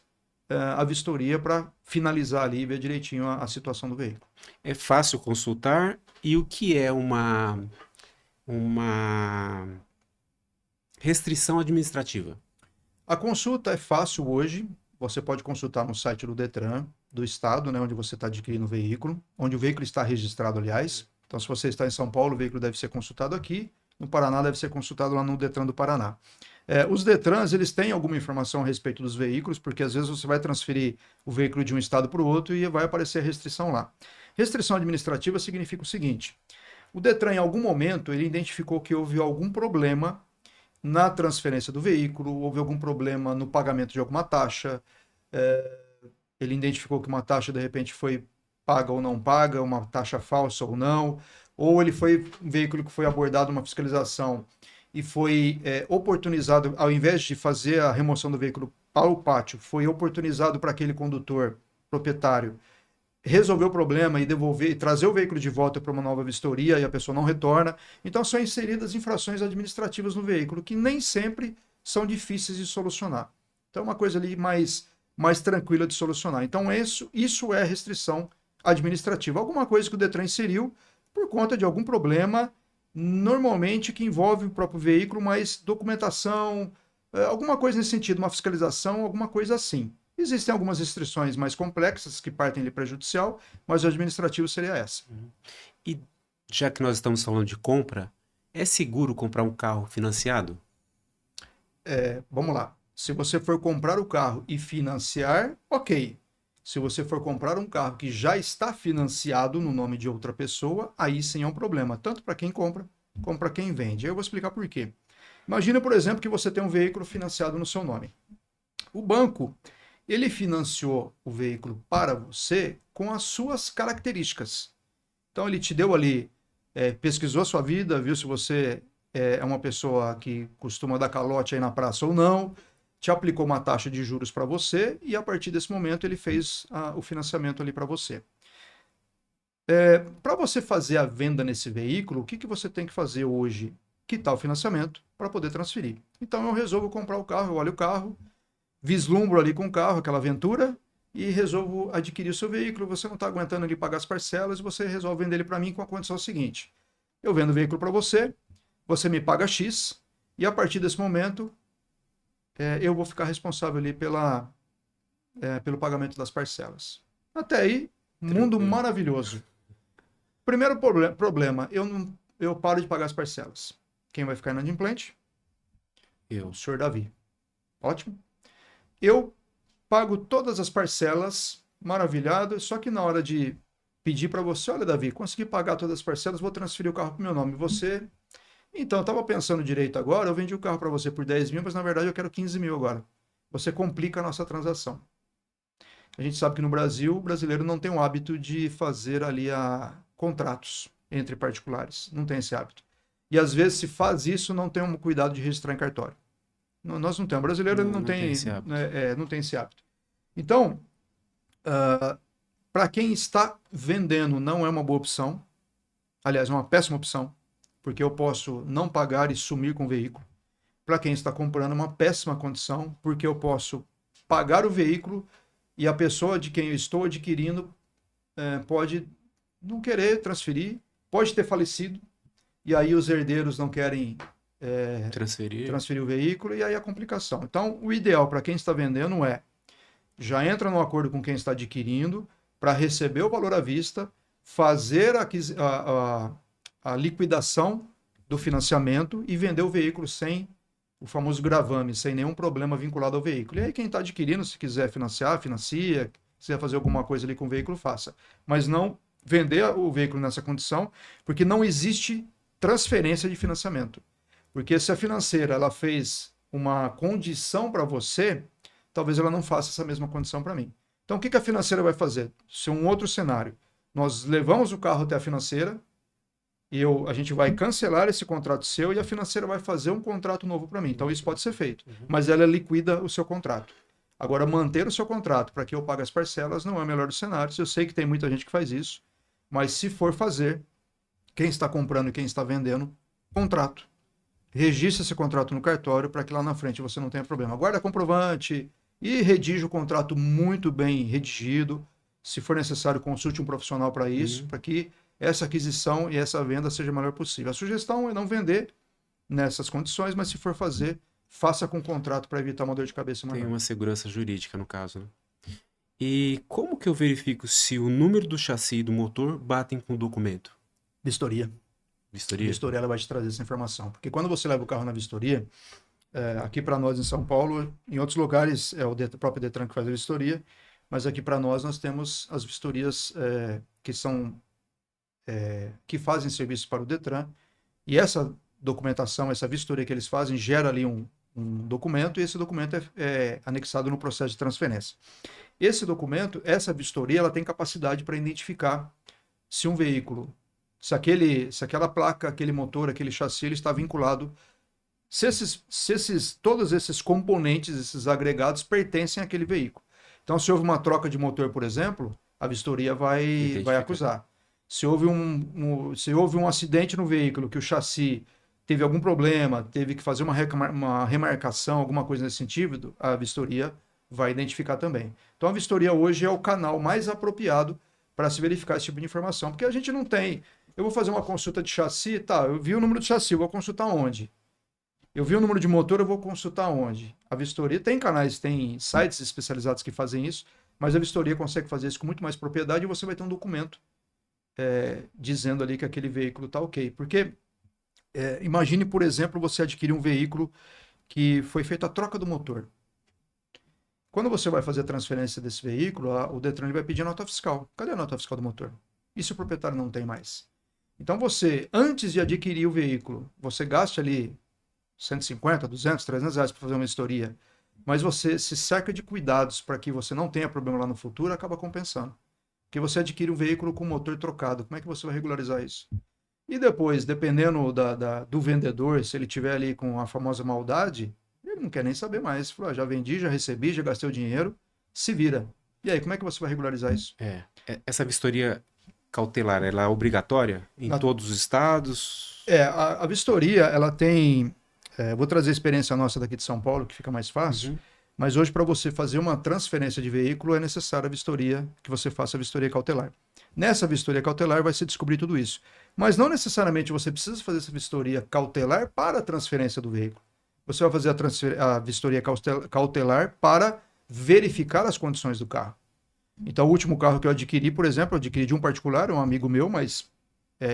a vistoria para finalizar ali e ver direitinho a situação do veículo. É fácil consultar. E o que é uma restrição administrativa? A consulta é fácil hoje. Você pode consultar no site do Detran, do estado, né, onde você está adquirindo o veículo, onde o veículo está registrado, aliás. Então, se você está em São Paulo, o veículo deve ser consultado aqui. No Paraná, deve ser consultado lá no Detran do Paraná. Os Detrans, eles têm alguma informação a respeito dos veículos, porque às vezes você vai transferir o veículo de um estado para o outro e vai aparecer a restrição lá. Restrição administrativa significa o seguinte: o Detran, em algum momento, ele identificou que houve algum problema na transferência do veículo, houve algum problema no pagamento de alguma taxa, ele identificou que uma taxa, de repente, foi paga ou não paga, uma taxa falsa ou não, ou ele foi um veículo que foi abordado uma fiscalização e foi oportunizado, ao invés de fazer a remoção do veículo para o pátio, foi oportunizado para aquele condutor proprietário resolver o problema e devolver, trazer o veículo de volta para uma nova vistoria e a pessoa não retorna. Então são inseridas infrações administrativas no veículo que nem sempre são difíceis de solucionar. Então é uma coisa ali mais tranquila de solucionar. Então isso é restrição administrativa. Alguma coisa que o Detran inseriu por conta de algum problema, normalmente que envolve o próprio veículo, mas documentação, alguma coisa nesse sentido, uma fiscalização, alguma coisa assim. Existem algumas restrições mais complexas que partem de prejudicial, mas o administrativo seria essa. E já que nós estamos falando de compra, é seguro comprar um carro financiado? Vamos lá. Se você for comprar o carro e financiar, ok. Se você for comprar um carro que já está financiado no nome de outra pessoa, aí sim é um problema, tanto para quem compra como para quem vende. Eu vou explicar por quê. Imagina, por exemplo, que você tem um veículo financiado no seu nome. O banco, ele financiou o veículo para você com as suas características. Então ele te deu ali, pesquisou a sua vida, viu se você é uma pessoa que costuma dar calote aí na praça ou não, te aplicou uma taxa de juros para você e a partir desse momento ele fez o financiamento ali para você. Para você fazer a venda nesse veículo, o que você tem que fazer hoje? Quitar o financiamento para poder transferir. Então eu resolvo comprar o carro, eu olho o carro, vislumbro ali com o carro, aquela aventura, e resolvo adquirir o seu veículo. Você não está aguentando ali pagar as parcelas, você resolve vender ele para mim com a condição seguinte: eu vendo o veículo para você, você me paga X, e a partir desse momento eu vou ficar responsável ali pelo pagamento das parcelas. Até aí, mundo maravilhoso. Primeiro problema, eu paro de pagar as parcelas. Quem vai ficar inadimplente? Eu. O senhor Davi. Ótimo. Eu pago todas as parcelas, maravilhado, só que na hora de pedir para você: olha, Davi, consegui pagar todas as parcelas, vou transferir o carro para o meu nome. Você... Então, eu estava pensando direito agora, eu vendi o carro para você por 10 mil, mas na verdade eu quero 15 mil agora. Você complica a nossa transação. A gente sabe que no Brasil, o brasileiro não tem o hábito de fazer ali contratos entre particulares. Não tem esse hábito. E às vezes, se faz isso, não tem um cuidado de registrar em cartório. Nós não temos. O brasileiro não tem esse hábito. Não tem esse hábito. Então, para quem está vendendo, não é uma boa opção. Aliás, é uma péssima opção, porque eu posso não pagar e sumir com o veículo. Para quem está comprando, é uma péssima condição, porque eu posso pagar o veículo e a pessoa de quem eu estou adquirindo pode não querer transferir, pode ter falecido, e aí os herdeiros não querem transferir o veículo, e aí a complicação. Então, o ideal para quem está vendendo já entra no acordo com quem está adquirindo para receber o valor à vista, fazer a liquidação do financiamento e vender o veículo sem o famoso gravame, sem nenhum problema vinculado ao veículo. E aí quem está adquirindo, se quiser financiar, financia, se quiser fazer alguma coisa ali com o veículo, faça. Mas não vender o veículo nessa condição, porque não existe transferência de financiamento. Porque se a financeira ela fez uma condição para você, talvez ela não faça essa mesma condição para mim. Então, o que a financeira vai fazer? Se um outro cenário, nós levamos o carro até a financeira e a gente vai cancelar esse contrato seu e a financeira vai fazer um contrato novo para mim. Então, isso pode ser feito, mas ela liquida o seu contrato. Agora, manter o seu contrato para que eu pague as parcelas não é o melhor dos cenários. Eu sei que tem muita gente que faz isso, mas se for fazer, quem está comprando e quem está vendendo, contrato. Registre esse contrato no cartório para que lá na frente você não tenha problema. Guarda comprovante e redige o contrato muito bem redigido. Se for necessário, consulte um profissional para isso, para que essa aquisição e essa venda seja a melhor possível. A sugestão é não vender nessas condições, mas se for fazer, faça com contrato para evitar uma dor de cabeça maior. Tem uma segurança jurídica no caso, né? E como que eu verifico se o número do chassi e do motor batem com o documento? Vistoria. Vistoria? A vistoria ela vai te trazer essa informação. Porque quando você leva o carro na vistoria, aqui para nós em São Paulo, em outros lugares é o próprio Detran que faz a vistoria, mas aqui para nós temos as vistorias que fazem serviço para o Detran, e essa documentação, essa vistoria que eles fazem, gera ali um documento, e esse documento é anexado no processo de transferência. Esse documento, essa vistoria, ela tem capacidade para identificar se um veículo, se aquela placa, aquele motor, aquele chassi, ele está vinculado, todos esses componentes, esses agregados pertencem àquele veículo. Então, se houve uma troca de motor, por exemplo, a vistoria vai acusar. Se houve um acidente no veículo, que o chassi teve algum problema, teve que fazer uma remarcação, alguma coisa nesse sentido, a vistoria vai identificar também. Então, a vistoria hoje é o canal mais apropriado para se verificar esse tipo de informação, porque a gente não tem... Eu vou fazer uma consulta de chassi, tá, eu vi o número de chassi, eu vou consultar onde? Eu vi o número de motor, eu vou consultar onde? A vistoria tem canais, tem sites especializados que fazem isso, mas a vistoria consegue fazer isso com muito mais propriedade e você vai ter um documento dizendo ali que aquele veículo está ok. Porque imagine, por exemplo, você adquirir um veículo que foi feita a troca do motor. Quando você vai fazer a transferência desse veículo, o Detran vai pedir a nota fiscal. Cadê a nota fiscal do motor? E se o proprietário não tem mais? Então você, antes de adquirir o veículo, você gasta ali 150, 200, 300 reais para fazer uma vistoria, mas você se cerca de cuidados para que você não tenha problema lá no futuro, acaba compensando. Porque você adquire um veículo com motor trocado, como é que você vai regularizar isso? E depois, dependendo do vendedor, se ele tiver ali com a famosa maldade, ele não quer nem saber mais. Fala, já vendi, já recebi, já gastei o dinheiro, se vira. E aí, como é que você vai regularizar isso? Essa vistoria cautelar, ela é obrigatória em todos os estados? A vistoria, ela tem... vou trazer a experiência nossa daqui de São Paulo, que fica mais fácil. Mas hoje, para você fazer uma transferência de veículo, é necessário a vistoria, que você faça a vistoria cautelar. Nessa vistoria cautelar vai se descobrir tudo isso. Mas não necessariamente você precisa fazer essa vistoria cautelar para a transferência do veículo. Você vai fazer a vistoria cautelar para verificar as condições do carro. Então, o último carro que eu adquiri, por exemplo, eu adquiri de um particular, um amigo meu, mas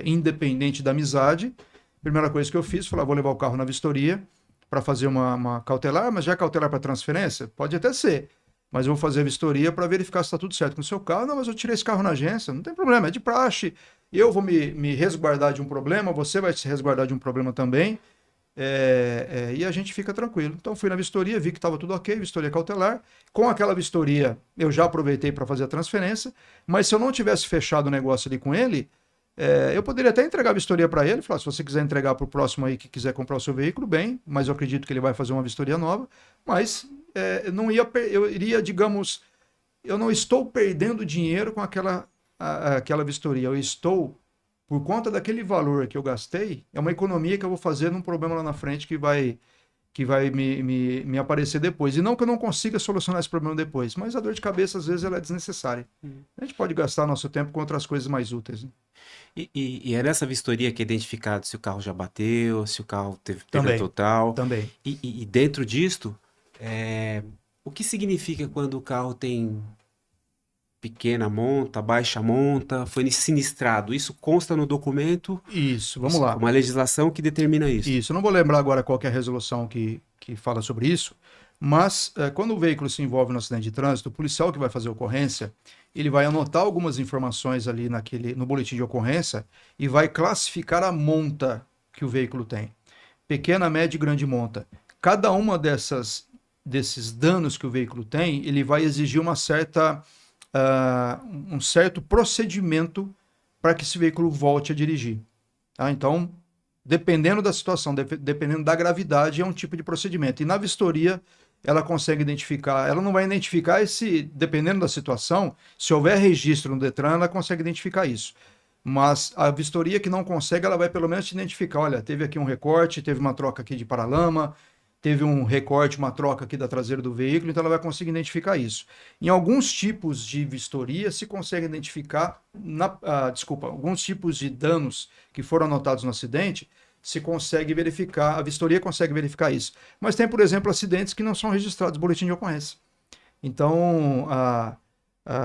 independente da amizade. Primeira coisa que eu fiz, falei, vou levar o carro na vistoria para fazer uma cautelar, mas já é cautelar para transferência? Pode até ser, mas eu vou fazer a vistoria para verificar se está tudo certo com o seu carro. Não, mas eu tirei esse carro na agência, não tem problema, é de praxe. Eu vou me resguardar de um problema, você vai se resguardar de um problema também, e a gente fica tranquilo. Então fui na vistoria, vi que estava tudo ok, vistoria cautelar. Com aquela vistoria, eu já aproveitei para fazer a transferência, mas se eu não tivesse fechado o negócio ali com ele, eu poderia até entregar a vistoria para ele, falar, se você quiser entregar para o próximo aí que quiser comprar o seu veículo, bem, mas eu acredito que ele vai fazer uma vistoria nova, mas eu iria, digamos, eu não estou perdendo dinheiro com aquela vistoria, eu estou, por conta daquele valor que eu gastei, é uma economia que eu vou fazer num problema lá na frente que vai que vai me aparecer depois. E não que eu não consiga solucionar esse problema depois, mas a dor de cabeça, às vezes, ela é desnecessária. A gente pode gastar nosso tempo com outras coisas mais úteis, né? E é nessa vistoria que é identificado se o carro já bateu, se o carro teve perda Também, total. também. E dentro disto, o que significa quando o carro tem pequena monta, baixa monta, foi sinistrado? Isso consta no documento? Isso, vamos Isso, lá. uma legislação que determina isso. Isso, eu não vou lembrar agora qual que é a resolução que fala sobre isso, mas quando o veículo se envolve no acidente de trânsito, o policial que vai fazer a ocorrência, ele vai anotar algumas informações ali no boletim de ocorrência e vai classificar a monta que o veículo tem. Pequena, média e grande monta. Cada uma desses danos que o veículo tem, ele vai exigir um certo procedimento para que esse veículo volte a dirigir. Tá? Então, dependendo da situação, dependendo da gravidade, é um tipo de procedimento. E na vistoria, ela consegue identificar, ela não vai identificar dependendo da situação, se houver registro no Detran, ela consegue identificar isso. Mas a vistoria que não consegue, ela vai pelo menos te identificar, olha, teve aqui um recorte, teve uma troca aqui de paralama, teve um recorte, uma troca aqui da traseira do veículo, então ela vai conseguir identificar isso. Em alguns tipos de vistoria se consegue identificar, alguns tipos de danos que foram anotados no acidente, se consegue verificar, a vistoria consegue verificar isso. Mas tem, por exemplo, acidentes que não são registrados no boletim de ocorrência. Então,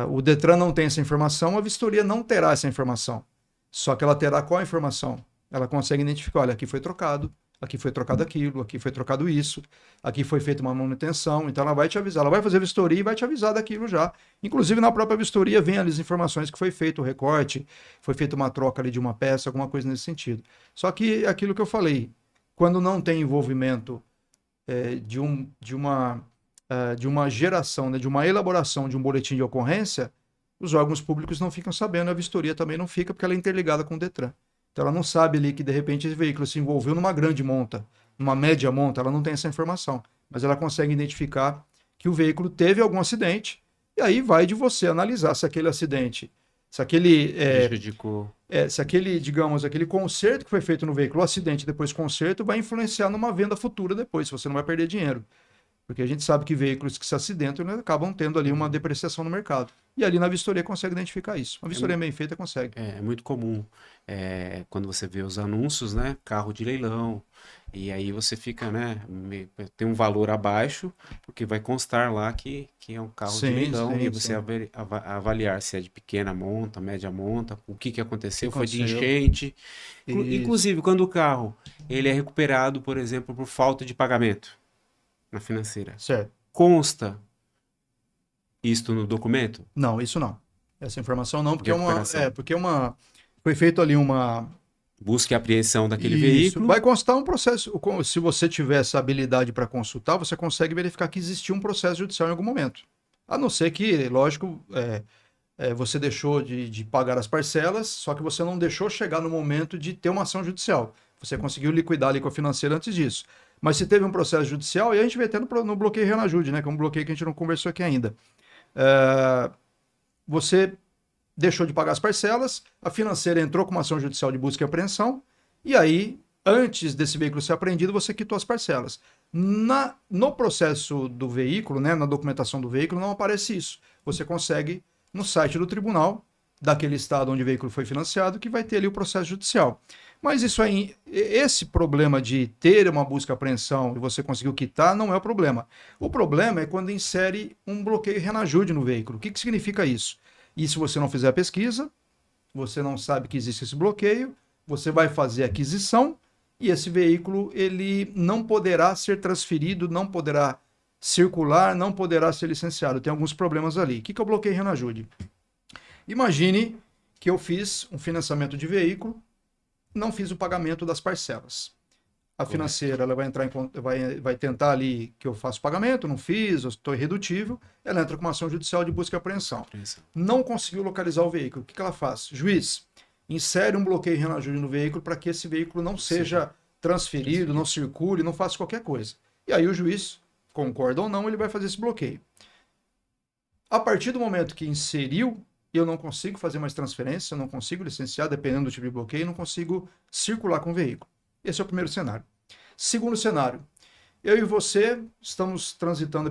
o Detran não tem essa informação, a vistoria não terá essa informação. Só que ela terá qual a informação? Ela consegue identificar, olha, aqui foi trocado aquilo, aqui foi trocado isso, aqui foi feita uma manutenção, então ela vai te avisar, ela vai fazer a vistoria e vai te avisar daquilo já. Inclusive na própria vistoria vem ali as informações que foi feito o recorte, foi feita uma troca ali de uma peça, alguma coisa nesse sentido. Só que é aquilo que eu falei, quando não tem envolvimento de uma geração, né, de uma elaboração de um boletim de ocorrência, os órgãos públicos não ficam sabendo, a vistoria também não fica, porque ela é interligada com o Detran. Então ela não sabe ali que de repente esse veículo se envolveu numa grande monta, numa média monta, ela não tem essa informação. Mas ela consegue identificar que o veículo teve algum acidente, e aí vai de você analisar se aquele acidente, Prejudicou. se aquele, digamos, aquele conserto que foi feito no veículo, o acidente depois conserto, vai influenciar numa venda futura depois, se você não vai perder dinheiro. Porque a gente sabe que veículos que se acidentam, né, acabam tendo ali uma depreciação no mercado. E ali na vistoria consegue identificar isso. Uma vistoria bem feita consegue. É muito comum quando você vê os anúncios, né? Carro de leilão. E aí você fica, né? Tem um valor abaixo, porque vai constar lá que é um carro de Sim, leilão. E sim, você sim. avaliar se é de pequena monta, média monta, o que O que aconteceu, foi de aconteceu? enchente. Isso. Inclusive, quando o carro ele é recuperado, por exemplo, por falta de pagamento na financeira. Certo. Consta isto no documento Não, isso não. Essa informação não, de recuperação. foi feito ali uma. Busca e apreensão daquele Isso. veículo. Vai constar um processo. Se você tiver essa habilidade para consultar, você consegue verificar que existiu um processo judicial em algum momento. A não ser que, lógico, você deixou de pagar as parcelas, só que você não deixou chegar no momento de ter uma ação judicial. Você conseguiu liquidar ali com a financeira antes disso. Mas se teve um processo judicial, e a gente vê até no bloqueio Renajude, né? Que é um bloqueio que a gente não conversou aqui ainda. Você deixou de pagar as parcelas, a financeira entrou com uma ação judicial de busca e apreensão, e aí, antes desse veículo ser apreendido, você quitou as parcelas. No processo do veículo, né, na documentação do veículo, não aparece isso. Você consegue, no site do tribunal, daquele estado onde o veículo foi financiado, que vai ter ali o processo judicial. Mas isso aí, esse problema de ter uma busca e apreensão e você conseguiu quitar, não é o problema. O problema é quando insere um bloqueio Renajude no veículo. O que significa isso? E se você não fizer a pesquisa, você não sabe que existe esse bloqueio, você vai fazer a aquisição e esse veículo ele não poderá ser transferido, não poderá circular, não poderá ser licenciado. Tem alguns problemas ali. O que é o bloqueio Renajude? Imagine que eu fiz um financiamento de veículo, não fiz o pagamento das parcelas. A financeira ela vai entrar vai tentar ali que eu faça o pagamento, não fiz, eu estou irredutível, ela entra com uma ação judicial de busca e apreensão. Não conseguiu localizar o veículo. O que ela faz? Juiz, insere um bloqueio Renajude no veículo para que esse veículo não seja transferido, não circule, não faça qualquer coisa. E aí o juiz, concorda ou não, ele vai fazer esse bloqueio. A partir do momento que inseriu, eu não consigo fazer mais transferência, eu não consigo licenciar, dependendo do tipo de bloqueio, não consigo circular com o veículo. Esse é o primeiro cenário. Segundo cenário, Eu e você estamos transitando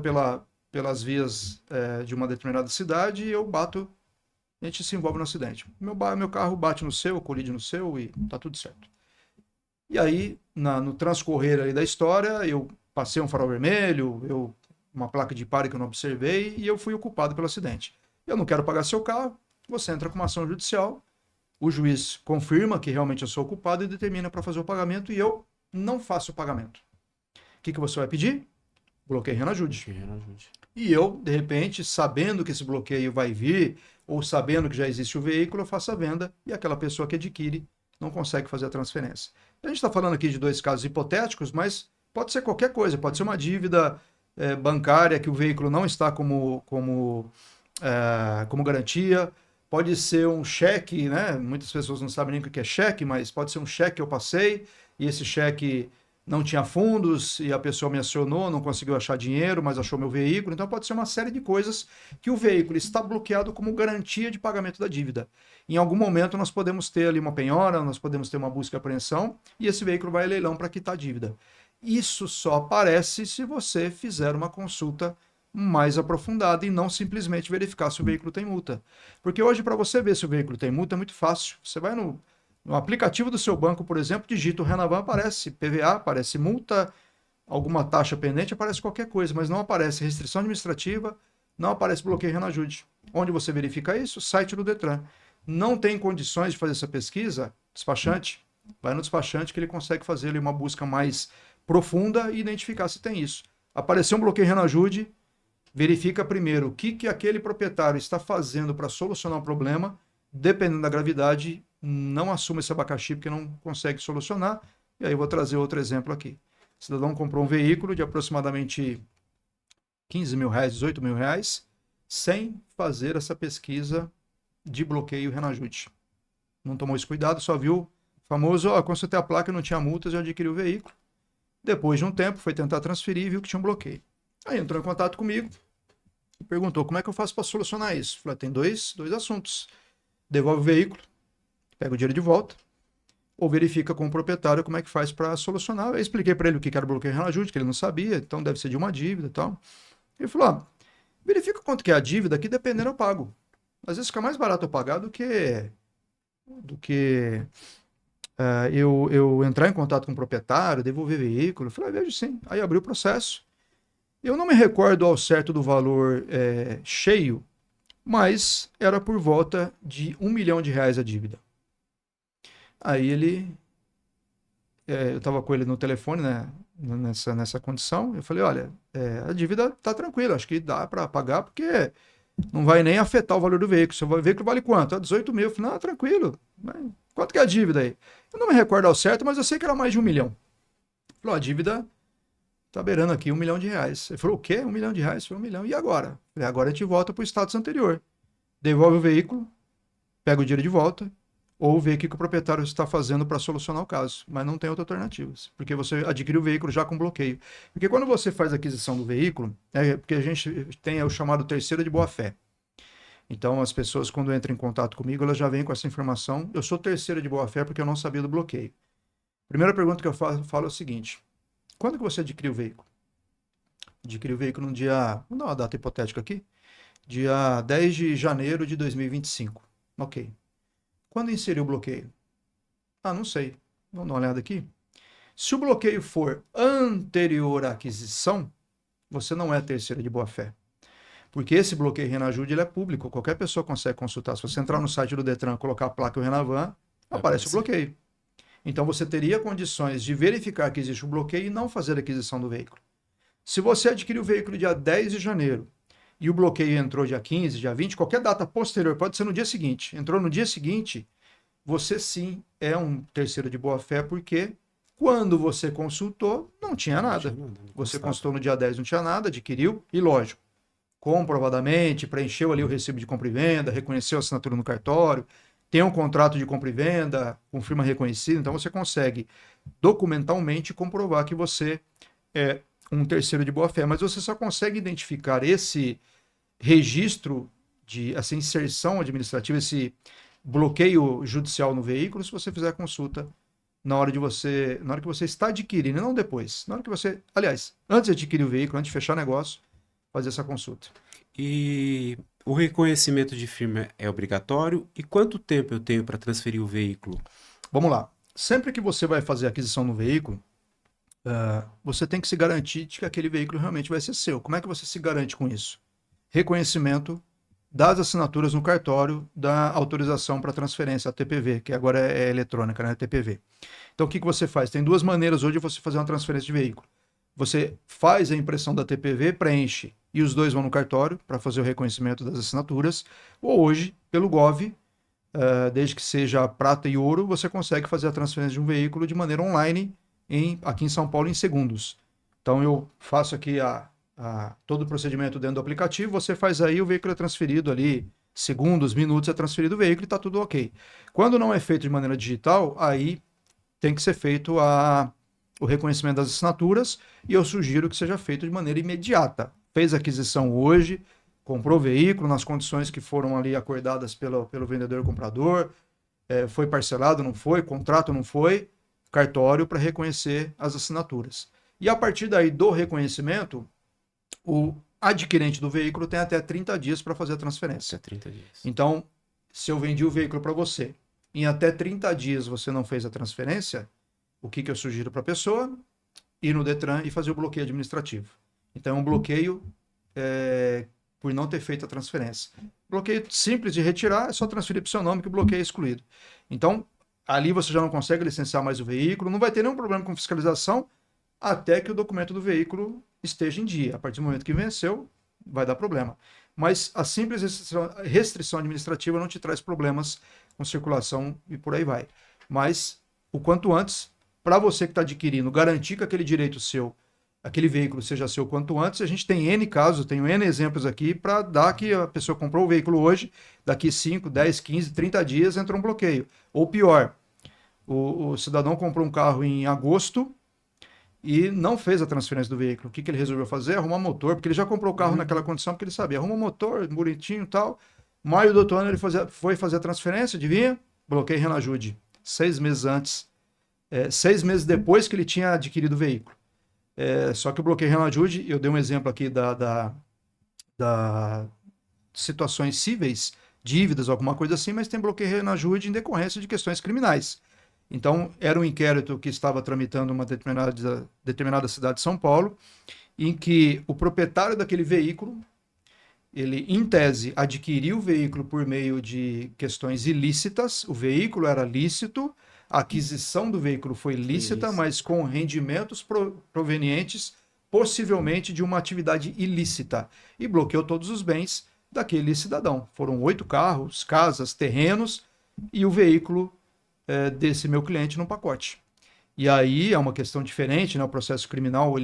pelas vias de uma determinada cidade e eu bato, a gente se envolve no acidente. Meu carro bate no seu, colide no seu e tá tudo certo. E aí, no transcorrer ali da história, eu passei um farol vermelho, uma placa de pare que eu não observei e eu fui o culpado pelo acidente. Eu não quero pagar seu carro, você entra com uma ação judicial, o juiz confirma que realmente eu sou o culpado e determina para fazer o pagamento e eu não faço o pagamento. O que você vai pedir? Bloqueio Renajude. E eu, de repente, sabendo que esse bloqueio vai vir, ou sabendo que já existe o veículo, eu faço a venda e aquela pessoa que adquire não consegue fazer a transferência. A gente está falando aqui de 2 casos hipotéticos, mas pode ser qualquer coisa, pode ser uma dívida bancária que o veículo não está como garantia, pode ser um cheque, né? Muitas pessoas não sabem nem o que é cheque, mas pode ser um cheque que eu passei e esse cheque não tinha fundos e a pessoa me acionou, não conseguiu achar dinheiro, mas achou meu veículo. Então pode ser uma série de coisas que o veículo está bloqueado como garantia de pagamento da dívida. Em algum momento nós podemos ter ali uma penhora, nós podemos ter uma busca e apreensão e esse veículo vai a leilão para quitar a dívida. Isso só aparece se você fizer uma consulta mais aprofundada e não simplesmente verificar se o veículo tem multa. Porque hoje, para você ver se o veículo tem multa, é muito fácil. Você vai no aplicativo do seu banco, por exemplo, digita o Renavan, aparece PVA, aparece multa, alguma taxa pendente, aparece qualquer coisa, mas não aparece restrição administrativa, não aparece bloqueio Renajude. Onde você verifica isso? Site do Detran. Não tem condições de fazer essa pesquisa? Despachante. Vai no despachante que ele consegue fazer ali uma busca mais profunda e identificar se tem isso. Apareceu um bloqueio Renajude, verifica primeiro o que aquele proprietário está fazendo para solucionar o problema, dependendo da gravidade, não assuma esse abacaxi porque não consegue solucionar. E aí eu vou trazer outro exemplo aqui. O cidadão comprou um veículo de aproximadamente 15 mil reais, 18 mil reais, sem fazer essa pesquisa de bloqueio Renajude. Não tomou esse cuidado, só viu o famoso, consultei a placa, não tinha multas, já adquiriu o veículo. Depois de um tempo, foi tentar transferir e viu que tinha um bloqueio. Aí entrou em contato comigo e perguntou como é que eu faço para solucionar isso. Falei, tem dois assuntos. Devolve o veículo, pega o dinheiro de volta, ou verifica com o proprietário como é que faz para solucionar. Eu expliquei para ele o que era bloqueio Renajude, que ele não sabia, então deve ser de uma dívida e tal. Ele falou, verifica quanto que é a dívida, que dependendo eu pago. Às vezes fica mais barato eu pagar do que eu entrar em contato com o proprietário, devolver veículo. Eu falei, vejo sim. Aí abri o processo. Eu não me recordo ao certo do valor cheio, mas era por volta de R$ 1 milhão a dívida. Aí eu estava com ele no telefone, né, nessa condição, eu falei, olha, a dívida tá tranquila, acho que dá para pagar, porque não vai nem afetar o valor do veículo. Seu veículo vale quanto? 18 mil. Eu falei, não, tranquilo. Quanto que é a dívida aí? Eu não me recordo ao certo, mas eu sei que era mais de R$ 1 milhão. Ele falou, a dívida tá beirando aqui R$ 1 milhão. Ele falou, o quê? R$ 1 milhão? Eu falei, 1 milhão. E agora? Eu falei, agora a gente volta pro status anterior. Devolve o veículo, pega o dinheiro de volta, ou vê o que o proprietário está fazendo para solucionar o caso. Mas não tem outras alternativas, porque você adquire o veículo já com bloqueio. Porque quando você faz a aquisição do veículo, porque a gente tem o chamado terceiro de boa-fé. Então, as pessoas, quando entram em contato comigo, elas já vêm com essa informação. Eu sou terceiro de boa-fé porque eu não sabia do bloqueio. Primeira pergunta que eu falo é o seguinte: quando que você adquiriu o veículo? Adquiriu o veículo no dia... Vamos dar uma data hipotética aqui. Dia 10 de janeiro de 2025. Ok. Quando inseriu o bloqueio? Não sei. Vamos dar uma olhada aqui. Se o bloqueio for anterior à aquisição, você não é terceiro de boa-fé. Porque esse bloqueio Renajude ele é público, qualquer pessoa consegue consultar. Se você entrar no site do Detran, colocar a placa Renavan, aparece o bloqueio. Então você teria condições de verificar que existe um bloqueio e não fazer a aquisição do veículo. Se você adquiriu o veículo dia 10 de janeiro e o bloqueio entrou dia 15, dia 20, qualquer data posterior, pode ser no dia seguinte, entrou no dia seguinte, você sim é um terceiro de boa-fé, porque quando você consultou, não tinha nada. Você consultou no dia 10, não tinha nada, adquiriu e, lógico, comprovadamente, preencheu ali o recibo de compra e venda, reconheceu a assinatura no cartório, tem um contrato de compra e venda com firma reconhecida, então você consegue documentalmente comprovar que você é um terceiro de boa-fé, mas você só consegue identificar esse registro essa inserção administrativa, esse bloqueio judicial no veículo, se você fizer a consulta na hora que você está adquirindo, e não depois. Na hora que você, aliás, antes de adquirir o veículo, antes de fechar negócio, fazer essa consulta. E o reconhecimento de firma é obrigatório? E quanto tempo eu tenho para transferir o veículo? Vamos lá. Sempre que você vai fazer a aquisição do veículo, você tem que se garantir de que aquele veículo realmente vai ser seu. Como é que você se garante com isso? Reconhecimento das assinaturas no cartório da autorização para transferência, a TPV, que agora é eletrônica, né? TPV. Então, o que você faz? Tem duas maneiras hoje de você fazer uma transferência de veículo. Você faz a impressão da TPV, preenche e os dois vão no cartório para fazer o reconhecimento das assinaturas. Ou hoje, pelo Gov, desde que seja prata e ouro, você consegue fazer a transferência de um veículo de maneira online aqui em São Paulo em segundos. Então eu faço aqui todo o procedimento dentro do aplicativo, você faz aí, o veículo é transferido ali, segundos, minutos é transferido o veículo e está tudo ok. Quando não é feito de maneira digital, aí tem que ser feito o reconhecimento das assinaturas e eu sugiro que seja feito de maneira imediata. Fez a aquisição hoje, comprou o veículo nas condições que foram ali acordadas pelo vendedor e comprador, foi parcelado, não foi, contrato não foi, cartório para reconhecer as assinaturas. E a partir daí do reconhecimento, o adquirente do veículo tem até 30 dias para fazer a transferência. Até 30 dias. Então, se eu vendi o veículo para você, em até 30 dias você não fez a transferência, o que eu sugiro para a pessoa? Ir no Detran e fazer o bloqueio administrativo. Então, é um bloqueio por não ter feito a transferência. Bloqueio simples de retirar, é só transferir para o seu nome que o bloqueio é excluído. Então, ali você já não consegue licenciar mais o veículo, não vai ter nenhum problema com fiscalização até que o documento do veículo esteja em dia. A partir do momento que venceu, vai dar problema. Mas a simples restrição administrativa não te traz problemas com circulação e por aí vai. Mas o quanto antes, para você que está adquirindo, garantir que aquele direito seu, aquele veículo seja seu quanto antes. A gente tem N casos, tenho N exemplos aqui para dar que a pessoa comprou o veículo hoje, daqui 5, 10, 15, 30 dias entra um bloqueio. Ou pior, o cidadão comprou um carro em agosto e não fez a transferência do veículo. O que ele resolveu fazer? Arrumar motor, porque ele já comprou o carro naquela condição, porque ele sabia, arruma motor, bonitinho e tal. Maio do outro ano ele foi fazer a transferência, adivinha? Bloqueio Renajude. 6 meses antes. 6 meses depois que ele tinha adquirido o veículo. Só que o bloqueio Renajude, eu dei um exemplo aqui da situações cíveis, dívidas, alguma coisa assim, mas tem bloqueio Renajude em decorrência de questões criminais. Então, era um inquérito que estava tramitando uma determinada cidade de São Paulo, em que o proprietário daquele veículo, ele, em tese, adquiriu o veículo por meio de questões ilícitas, o veículo era lícito, a aquisição do veículo foi lícita, mas com rendimentos provenientes, possivelmente, de uma atividade ilícita, e bloqueou todos os bens daquele cidadão. Foram 8 carros, casas, terrenos, e o veículo desse meu cliente no pacote. E aí é uma questão diferente, né? O processo criminal,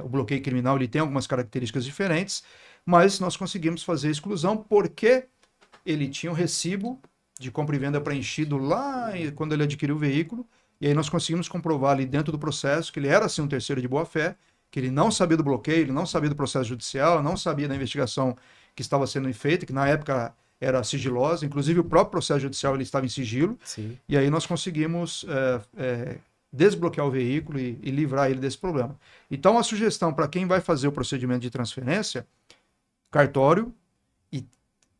o bloqueio criminal, ele tem algumas características diferentes, mas nós conseguimos fazer a exclusão porque ele tinha um recibo de compra e venda preenchido lá quando ele adquiriu o veículo, e aí nós conseguimos comprovar ali dentro do processo que ele era assim um terceiro de boa-fé, que ele não sabia do bloqueio, ele não sabia do processo judicial, não sabia da investigação que estava sendo feita, que na época era sigilosa, inclusive o próprio processo judicial ele estava em sigilo. Sim. E aí nós conseguimos desbloquear o veículo e livrar ele desse problema. Então a sugestão para quem vai fazer o procedimento de transferência, cartório,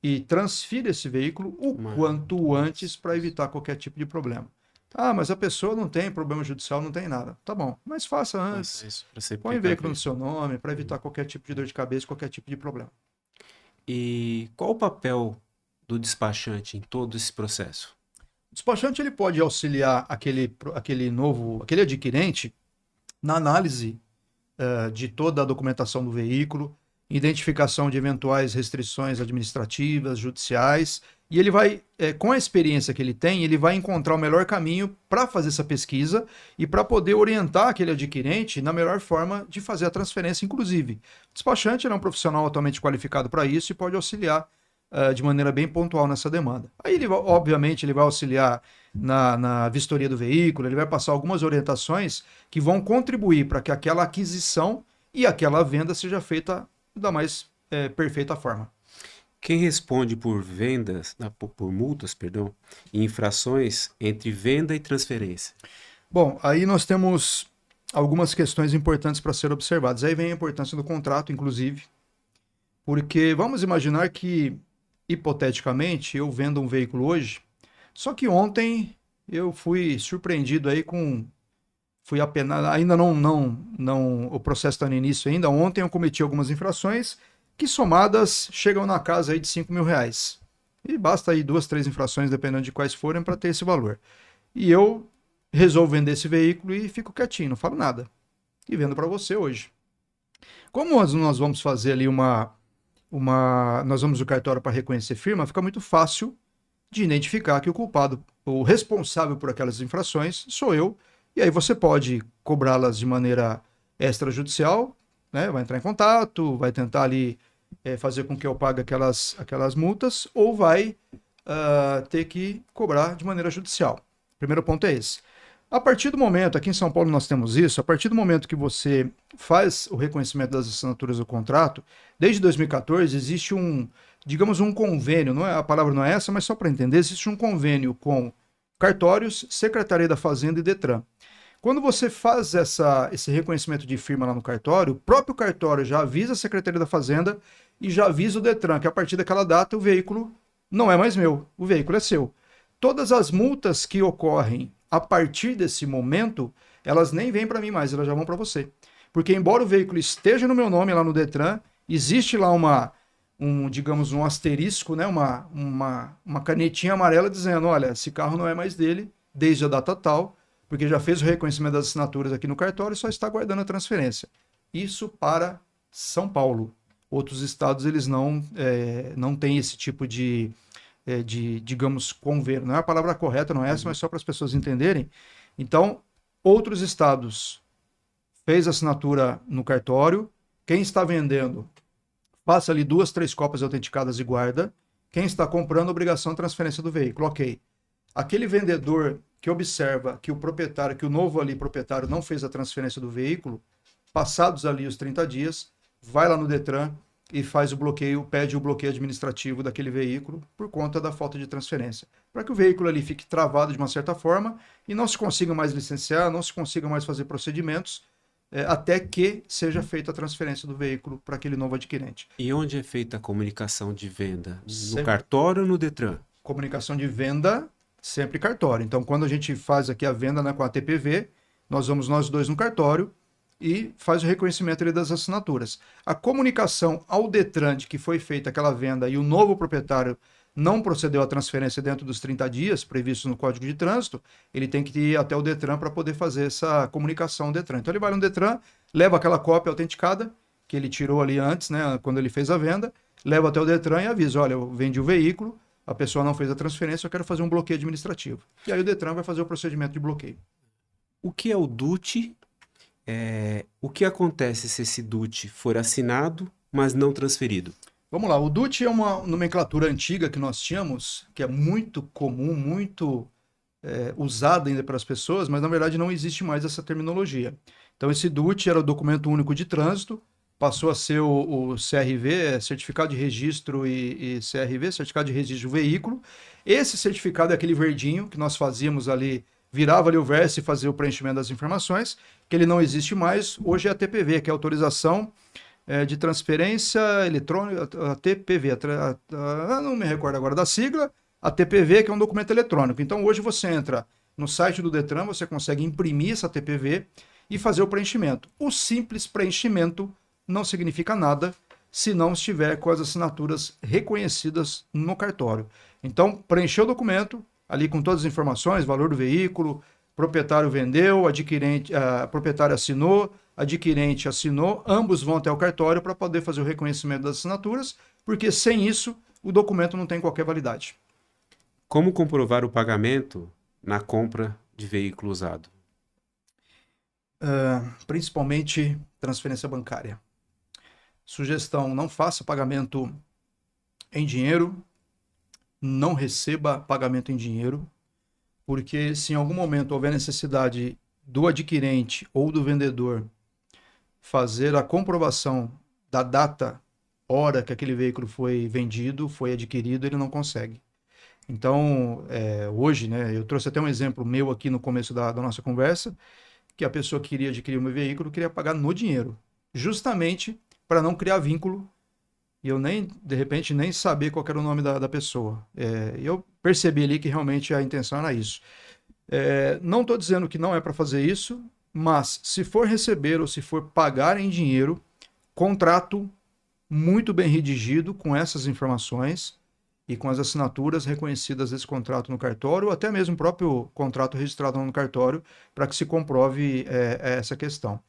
e transfira esse veículo o quanto antes para evitar qualquer tipo de problema. Ah, mas a pessoa não tem problema judicial, não tem nada. Tá bom, mas faça antes. Põe o veículo no seu nome para evitar qualquer tipo de dor de cabeça, qualquer tipo de problema. E qual o papel do despachante em todo esse processo? O despachante ele pode auxiliar aquele adquirente na análise de toda a documentação do veículo, identificação de eventuais restrições administrativas, judiciais, e ele vai, com a experiência que ele tem, ele vai encontrar o melhor caminho para fazer essa pesquisa e para poder orientar aquele adquirente na melhor forma de fazer a transferência, inclusive. O despachante é um profissional altamente qualificado para isso e pode auxiliar de maneira bem pontual nessa demanda. Aí, obviamente, ele vai auxiliar na vistoria do veículo, ele vai passar algumas orientações que vão contribuir para que aquela aquisição e aquela venda seja feita da mais perfeita forma. Quem responde por vendas, por multas, perdão, e infrações entre venda e transferência? Bom, aí nós temos algumas questões importantes para ser observadas. Aí vem a importância do contrato, inclusive, porque vamos imaginar que, hipoteticamente, eu vendo um veículo hoje, só que ontem eu fui surpreendido aí com. Fui apenado, ainda não, o processo está no início ainda. Ontem eu cometi algumas infrações que somadas chegam na casa aí de R$ 5.000. E basta aí 2, 3 infrações, dependendo de quais forem, para ter esse valor. E eu resolvo vender esse veículo e fico quietinho, não falo nada. E vendo para você hoje. Como nós vamos fazer ali nós vamos no cartório para reconhecer firma, fica muito fácil de identificar que o culpado, o responsável por aquelas infrações, sou eu. E aí você pode cobrá-las de maneira extrajudicial, né? Vai entrar em contato, vai tentar ali fazer com que eu pague aquelas multas, ou vai ter que cobrar de maneira judicial. O primeiro ponto é esse. A partir do momento, aqui em São Paulo nós temos isso, a partir do momento que você faz o reconhecimento das assinaturas do contrato, desde 2014 existe digamos, um convênio, não é, a palavra não é essa, mas só para entender, existe um convênio com cartórios, Secretaria da Fazenda e Detran. Quando você faz esse reconhecimento de firma lá no cartório, o próprio cartório já avisa a Secretaria da Fazenda e já avisa o Detran que a partir daquela data o veículo não é mais meu, o veículo é seu. Todas as multas que ocorrem a partir desse momento, elas nem vêm para mim mais, elas já vão para você. Porque embora o veículo esteja no meu nome lá no Detran, existe lá digamos, um asterisco, né? uma canetinha amarela dizendo, olha, esse carro não é mais dele desde a data tal, porque já fez o reconhecimento das assinaturas aqui no cartório e só está aguardando a transferência. Isso para São Paulo. Outros estados, eles não têm esse tipo digamos, convênio. Não é a palavra correta, não é essa, mas só para as pessoas entenderem. Então, outros estados fez assinatura no cartório, quem está vendendo passa ali 2, 3 cópias autenticadas e guarda, quem está comprando, obrigação de transferência do veículo, ok. Aquele vendedor que observa que que o novo ali proprietário não fez a transferência do veículo, passados ali os 30 dias, vai lá no Detran e faz o bloqueio, pede o bloqueio administrativo daquele veículo por conta da falta de transferência. Para que o veículo ali fique travado de uma certa forma e não se consiga mais licenciar, não se consiga mais fazer procedimentos, até que seja feita a transferência do veículo para aquele novo adquirente. E onde é feita a comunicação de venda? No cartório ou no Detran? Comunicação de venda, sempre cartório. Então, quando a gente faz aqui a venda, né, com a TPV, nós vamos nós dois no cartório e faz o reconhecimento ali das assinaturas. A comunicação ao Detran de que foi feita aquela venda e o novo proprietário não procedeu à transferência dentro dos 30 dias previstos no Código de Trânsito, ele tem que ir até o Detran para poder fazer essa comunicação ao Detran. Então ele vai no Detran, leva aquela cópia autenticada que ele tirou ali antes, né, quando ele fez a venda, leva até o Detran e avisa, olha, eu vendi o veículo, a pessoa não fez a transferência, eu quero fazer um bloqueio administrativo. E aí o Detran vai fazer o procedimento de bloqueio. O que é o DUT? O que acontece se esse DUT for assinado, mas não transferido? Vamos lá, o DUT é uma nomenclatura antiga que nós tínhamos, que é muito comum, muito usada ainda para as pessoas, mas na verdade não existe mais essa terminologia. Então esse DUT era o Documento Único de Trânsito, passou a ser o CRV, Certificado de Registro e CRV, Certificado de Registro do Veículo. Esse certificado é aquele verdinho que nós fazíamos ali, virava ali o verso e fazia o preenchimento das informações, que ele não existe mais, hoje é a TPV, que é a Autorização de Transferência Eletrônica, a TPV, não me recordo agora da sigla, a TPV, que é um documento eletrônico. Então hoje você entra no site do Detran, você consegue imprimir essa TPV e fazer o preenchimento. O simples preenchimento não significa nada se não estiver com as assinaturas reconhecidas no cartório. Então, preencheu o documento, ali com todas as informações, valor do veículo, proprietário vendeu, proprietário assinou, adquirente assinou, ambos vão até o cartório para poder fazer o reconhecimento das assinaturas, porque sem isso o documento não tem qualquer validade. Como comprovar o pagamento na compra de veículo usado? Principalmente transferência bancária. Sugestão: não faça pagamento em dinheiro, não receba pagamento em dinheiro, porque se em algum momento houver necessidade do adquirente ou do vendedor fazer a comprovação da data, hora que aquele veículo foi vendido, foi adquirido, ele não consegue. Então, hoje, né, eu trouxe até um exemplo meu aqui no começo da nossa conversa, que a pessoa que queria adquirir o meu veículo queria pagar no dinheiro, justamente para não criar vínculo e eu nem, de repente, nem saber qual era o nome da pessoa. E eu percebi ali que realmente a intenção era isso. Não estou dizendo que não é para fazer isso, mas se for receber ou se for pagar em dinheiro, contrato muito bem redigido com essas informações e com as assinaturas reconhecidas desse contrato no cartório, ou até mesmo o próprio contrato registrado no cartório, para que se comprove essa questão.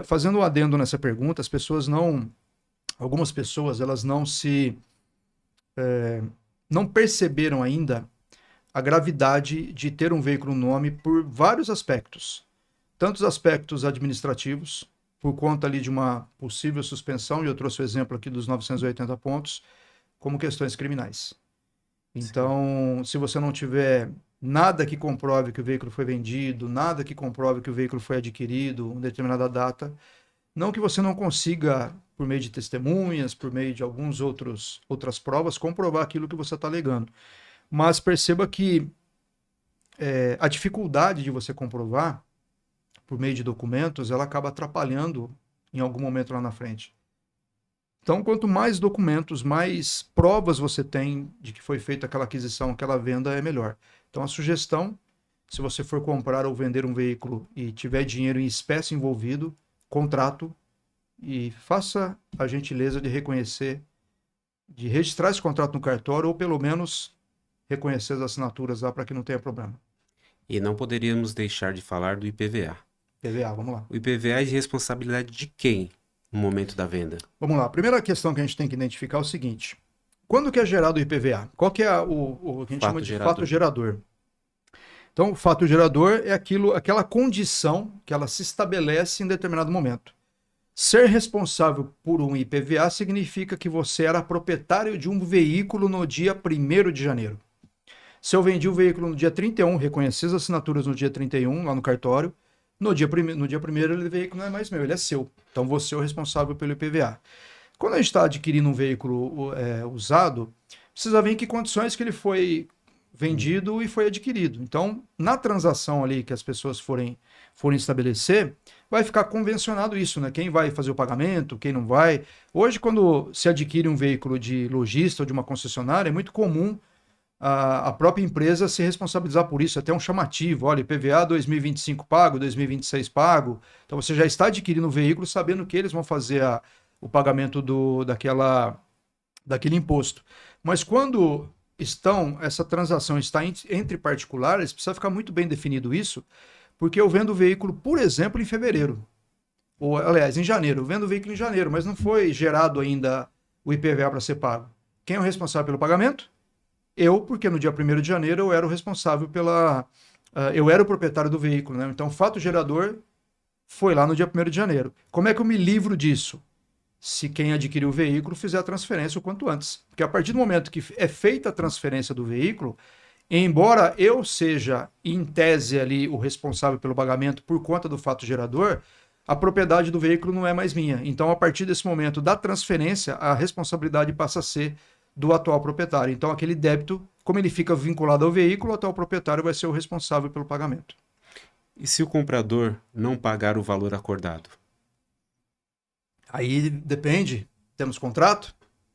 Fazendo um adendo nessa pergunta, as pessoas não, algumas pessoas elas não perceberam ainda a gravidade de ter um veículo no nome por vários aspectos. Tantos aspectos administrativos, por conta ali de uma possível suspensão, e eu trouxe o exemplo aqui dos 980 pontos, como questões criminais. Então, se você não tiver nada que comprove que o veículo foi vendido, nada que comprove que o veículo foi adquirido em determinada data, não que você não consiga, por meio de testemunhas, por meio de outras provas, comprovar aquilo que você está alegando. Mas perceba que a dificuldade de você comprovar por meio de documentos, ela acaba atrapalhando em algum momento lá na frente. Então, quanto mais documentos, mais provas você tem de que foi feita aquela aquisição, aquela venda, é melhor. Então, a sugestão, se você for comprar ou vender um veículo e tiver dinheiro em espécie envolvido, contrato e faça a gentileza de reconhecer, de registrar esse contrato no cartório ou pelo menos reconhecer as assinaturas lá para que não tenha problema. E não poderíamos deixar de falar do IPVA. PVA, vamos lá. O IPVA é de responsabilidade de quem no momento da venda? Vamos lá. A primeira questão que a gente tem que identificar é o seguinte: quando que é gerado o IPVA? Qual que é o que a gente chama de fato gerador? Então, o fato gerador é aquela condição que ela se estabelece em determinado momento. Ser responsável por um IPVA significa que você era proprietário de um veículo no dia 1º de janeiro. Se eu vendi o veículo no dia 31, reconheci as assinaturas no dia 31, lá no cartório, no dia 1º, o veículo não é mais meu, ele é seu. Então você é o responsável pelo IPVA. Quando a gente está adquirindo um veículo usado, precisa ver em que condições que ele foi vendido e foi adquirido. Então, na transação ali que as pessoas forem estabelecer, vai ficar convencionado isso, né? Quem vai fazer o pagamento, quem não vai. Hoje, quando se adquire um veículo de lojista ou de uma concessionária, é muito comum a própria empresa se responsabilizar por isso, até um chamativo, olha, IPVA 2025 pago, 2026 pago, então você já está adquirindo o veículo sabendo que eles vão fazer o pagamento daquele imposto. Mas quando essa transação está entre particulares, precisa ficar muito bem definido isso, porque eu vendo o veículo, por exemplo, em fevereiro, ou aliás, em janeiro, eu vendo o veículo em janeiro, mas não foi gerado ainda o IPVA para ser pago. Quem é o responsável pelo pagamento? Eu, porque no dia 1º de janeiro eu era o responsável eu era o proprietário do veículo, né? Então o fato gerador foi lá no dia 1º de janeiro. Como é que eu me livro disso? Se quem adquiriu o veículo fizer a transferência o quanto antes. Porque a partir do momento que é feita a transferência do veículo, embora eu seja, em tese, ali o responsável pelo pagamento por conta do fato gerador, a propriedade do veículo não é mais minha. Então, a partir desse momento da transferência, a responsabilidade passa a ser do atual proprietário. Então, aquele débito, como ele fica vinculado ao veículo, o atual proprietário vai ser o responsável pelo pagamento. E se o comprador não pagar o valor acordado? Aí depende. Temos contrato?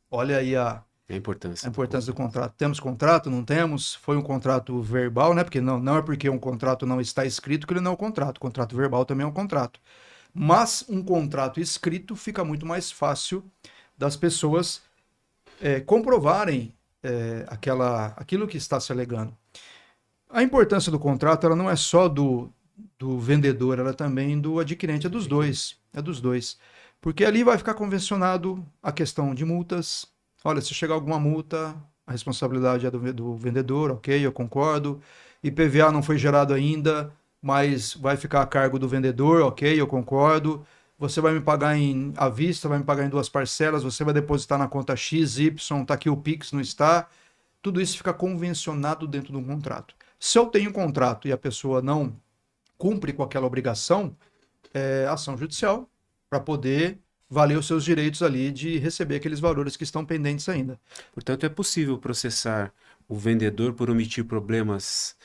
Olha aí a importância do contrato. Temos contrato? Não temos? Foi um contrato verbal, né? Porque não é porque um contrato não está escrito que ele não é um contrato. O contrato verbal também é um contrato. Mas um contrato escrito fica muito mais fácil das pessoas comprovarem aquilo que está se alegando. A importância do contrato ela não é só do vendedor, ela é também do adquirente, é dos dois. É dos dois. Porque ali vai ficar convencionado a questão de multas. Olha, se chegar alguma multa, a responsabilidade é do vendedor, ok, eu concordo. IPVA não foi gerado ainda, mas vai ficar a cargo do vendedor, ok, eu concordo. Você vai me pagar à vista, vai me pagar em 2 parcelas, você vai depositar na conta X, Y, tá aqui o Pix, não está. Tudo isso fica convencionado dentro de um contrato. Se eu tenho um contrato e a pessoa não cumpre com aquela obrigação, ação judicial para poder valer os seus direitos ali de receber aqueles valores que estão pendentes ainda. Portanto, é possível processar o vendedor por omitir problemas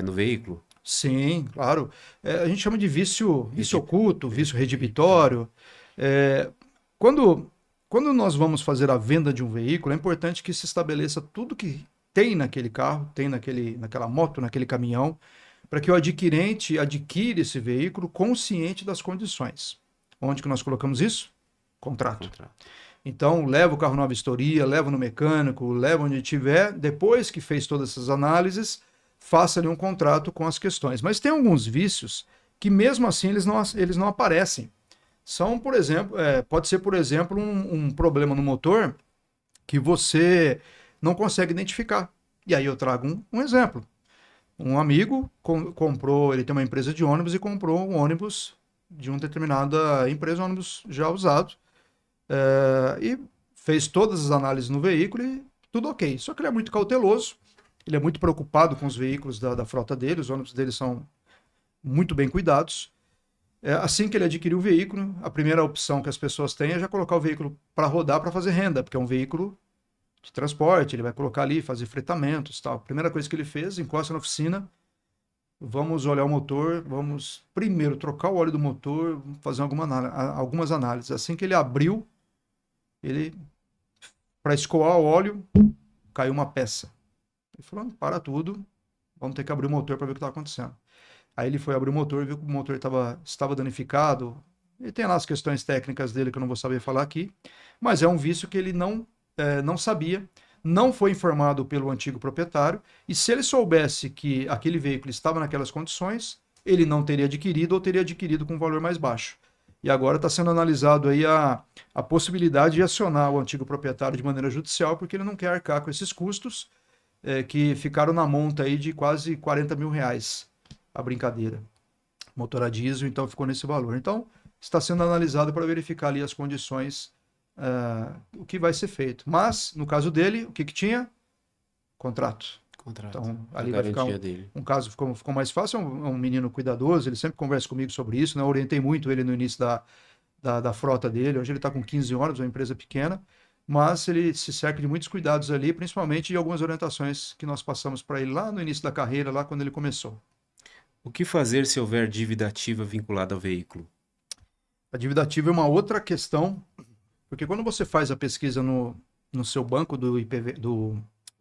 no veículo? Sim, claro. A gente chama de vício Rede- oculto, vício redibitório. É, quando, quando nós vamos fazer a venda de um veículo, é importante que se estabeleça tudo que tem naquele carro, tem naquela moto, naquele caminhão, para que o adquirente adquira esse veículo consciente das condições. Onde que nós colocamos isso? Contrato. Contrato. Então, leva o carro na vistoria, leva no mecânico, leva onde tiver. Depois que fez todas essas análises, faça ali um contrato com as questões. Mas tem alguns vícios que, mesmo assim, eles não aparecem. São, por exemplo, pode ser, por exemplo, um problema no motor que você não consegue identificar. E aí eu trago um exemplo. Um amigo comprou, ele tem uma empresa de ônibus e comprou um ônibus de uma determinada empresa, um ônibus já usado, e fez todas as análises no veículo e tudo ok. Só que ele é muito cauteloso, ele é muito preocupado com os veículos da frota dele, os ônibus dele são muito bem cuidados. Assim que ele adquiriu o veículo, a primeira opção que as pessoas têm é já colocar o veículo para rodar para fazer renda, porque é um veículo de transporte, ele vai colocar ali, fazer fretamentos, tal. A primeira coisa que ele fez, encosta na oficina, vamos olhar o motor, vamos primeiro trocar o óleo do motor, fazer algumas análises. Assim que ele abriu, ele, para escoar o óleo, caiu uma peça. Ele falou: para tudo, vamos ter que abrir o motor para ver o que está acontecendo. Aí ele foi abrir o motor e viu que o motor estava danificado. E tem lá as questões técnicas dele que eu não vou saber falar aqui, mas é um vício que ele não sabia, não foi informado pelo antigo proprietário, e se ele soubesse que aquele veículo estava naquelas condições, ele não teria adquirido ou teria adquirido com um valor mais baixo. E agora está sendo analisado aí a possibilidade de acionar o antigo proprietário de maneira judicial, porque ele não quer arcar com esses custos que ficaram na monta aí de quase 40 mil reais a brincadeira. Motor a diesel, então ficou nesse valor. Então, está sendo analisado para verificar ali as condições, o que vai ser feito. Mas, no caso dele, o que tinha? Contrato. Contrato. Então, A ali vai ficar garantia dele. um caso ficou mais fácil. É um menino cuidadoso, ele sempre conversa comigo sobre isso, né? Eu orientei muito ele no início da frota dele. Hoje ele está com 15 ônibus, uma empresa pequena, mas ele se cerca de muitos cuidados ali, principalmente de algumas orientações que nós passamos para ele lá no início da carreira, lá quando ele começou. O que fazer se houver dívida ativa vinculada ao veículo? A dívida ativa é uma outra questão, porque quando você faz a pesquisa no seu banco do IPV, do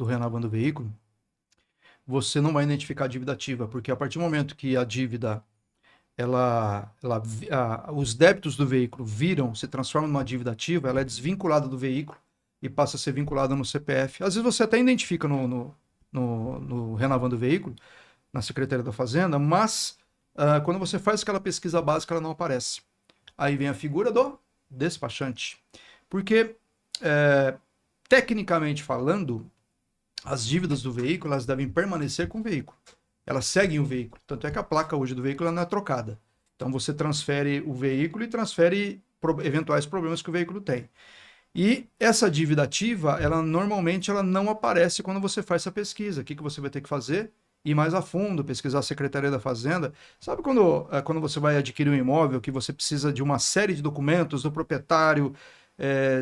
Renovando o Veículo, você não vai identificar a dívida ativa, porque a partir do momento que a dívida, os débitos do veículo se transformam numa dívida ativa, ela é desvinculada do veículo e passa a ser vinculada no CPF. Às vezes você até identifica no Renovando o Veículo, na Secretaria da Fazenda, mas quando você faz aquela pesquisa básica, ela não aparece. Aí vem a figura do despachante. Porque, tecnicamente falando, as dívidas do veículo elas devem permanecer com o veículo. Elas seguem o veículo. Tanto é que a placa hoje do veículo não é trocada. Então você transfere o veículo e transfere eventuais problemas que o veículo tem. E essa dívida ativa, normalmente ela não aparece quando você faz essa pesquisa. O que você vai ter que fazer? Ir mais a fundo, pesquisar a Secretaria da Fazenda. Sabe quando você vai adquirir um imóvel, que você precisa de uma série de documentos do proprietário,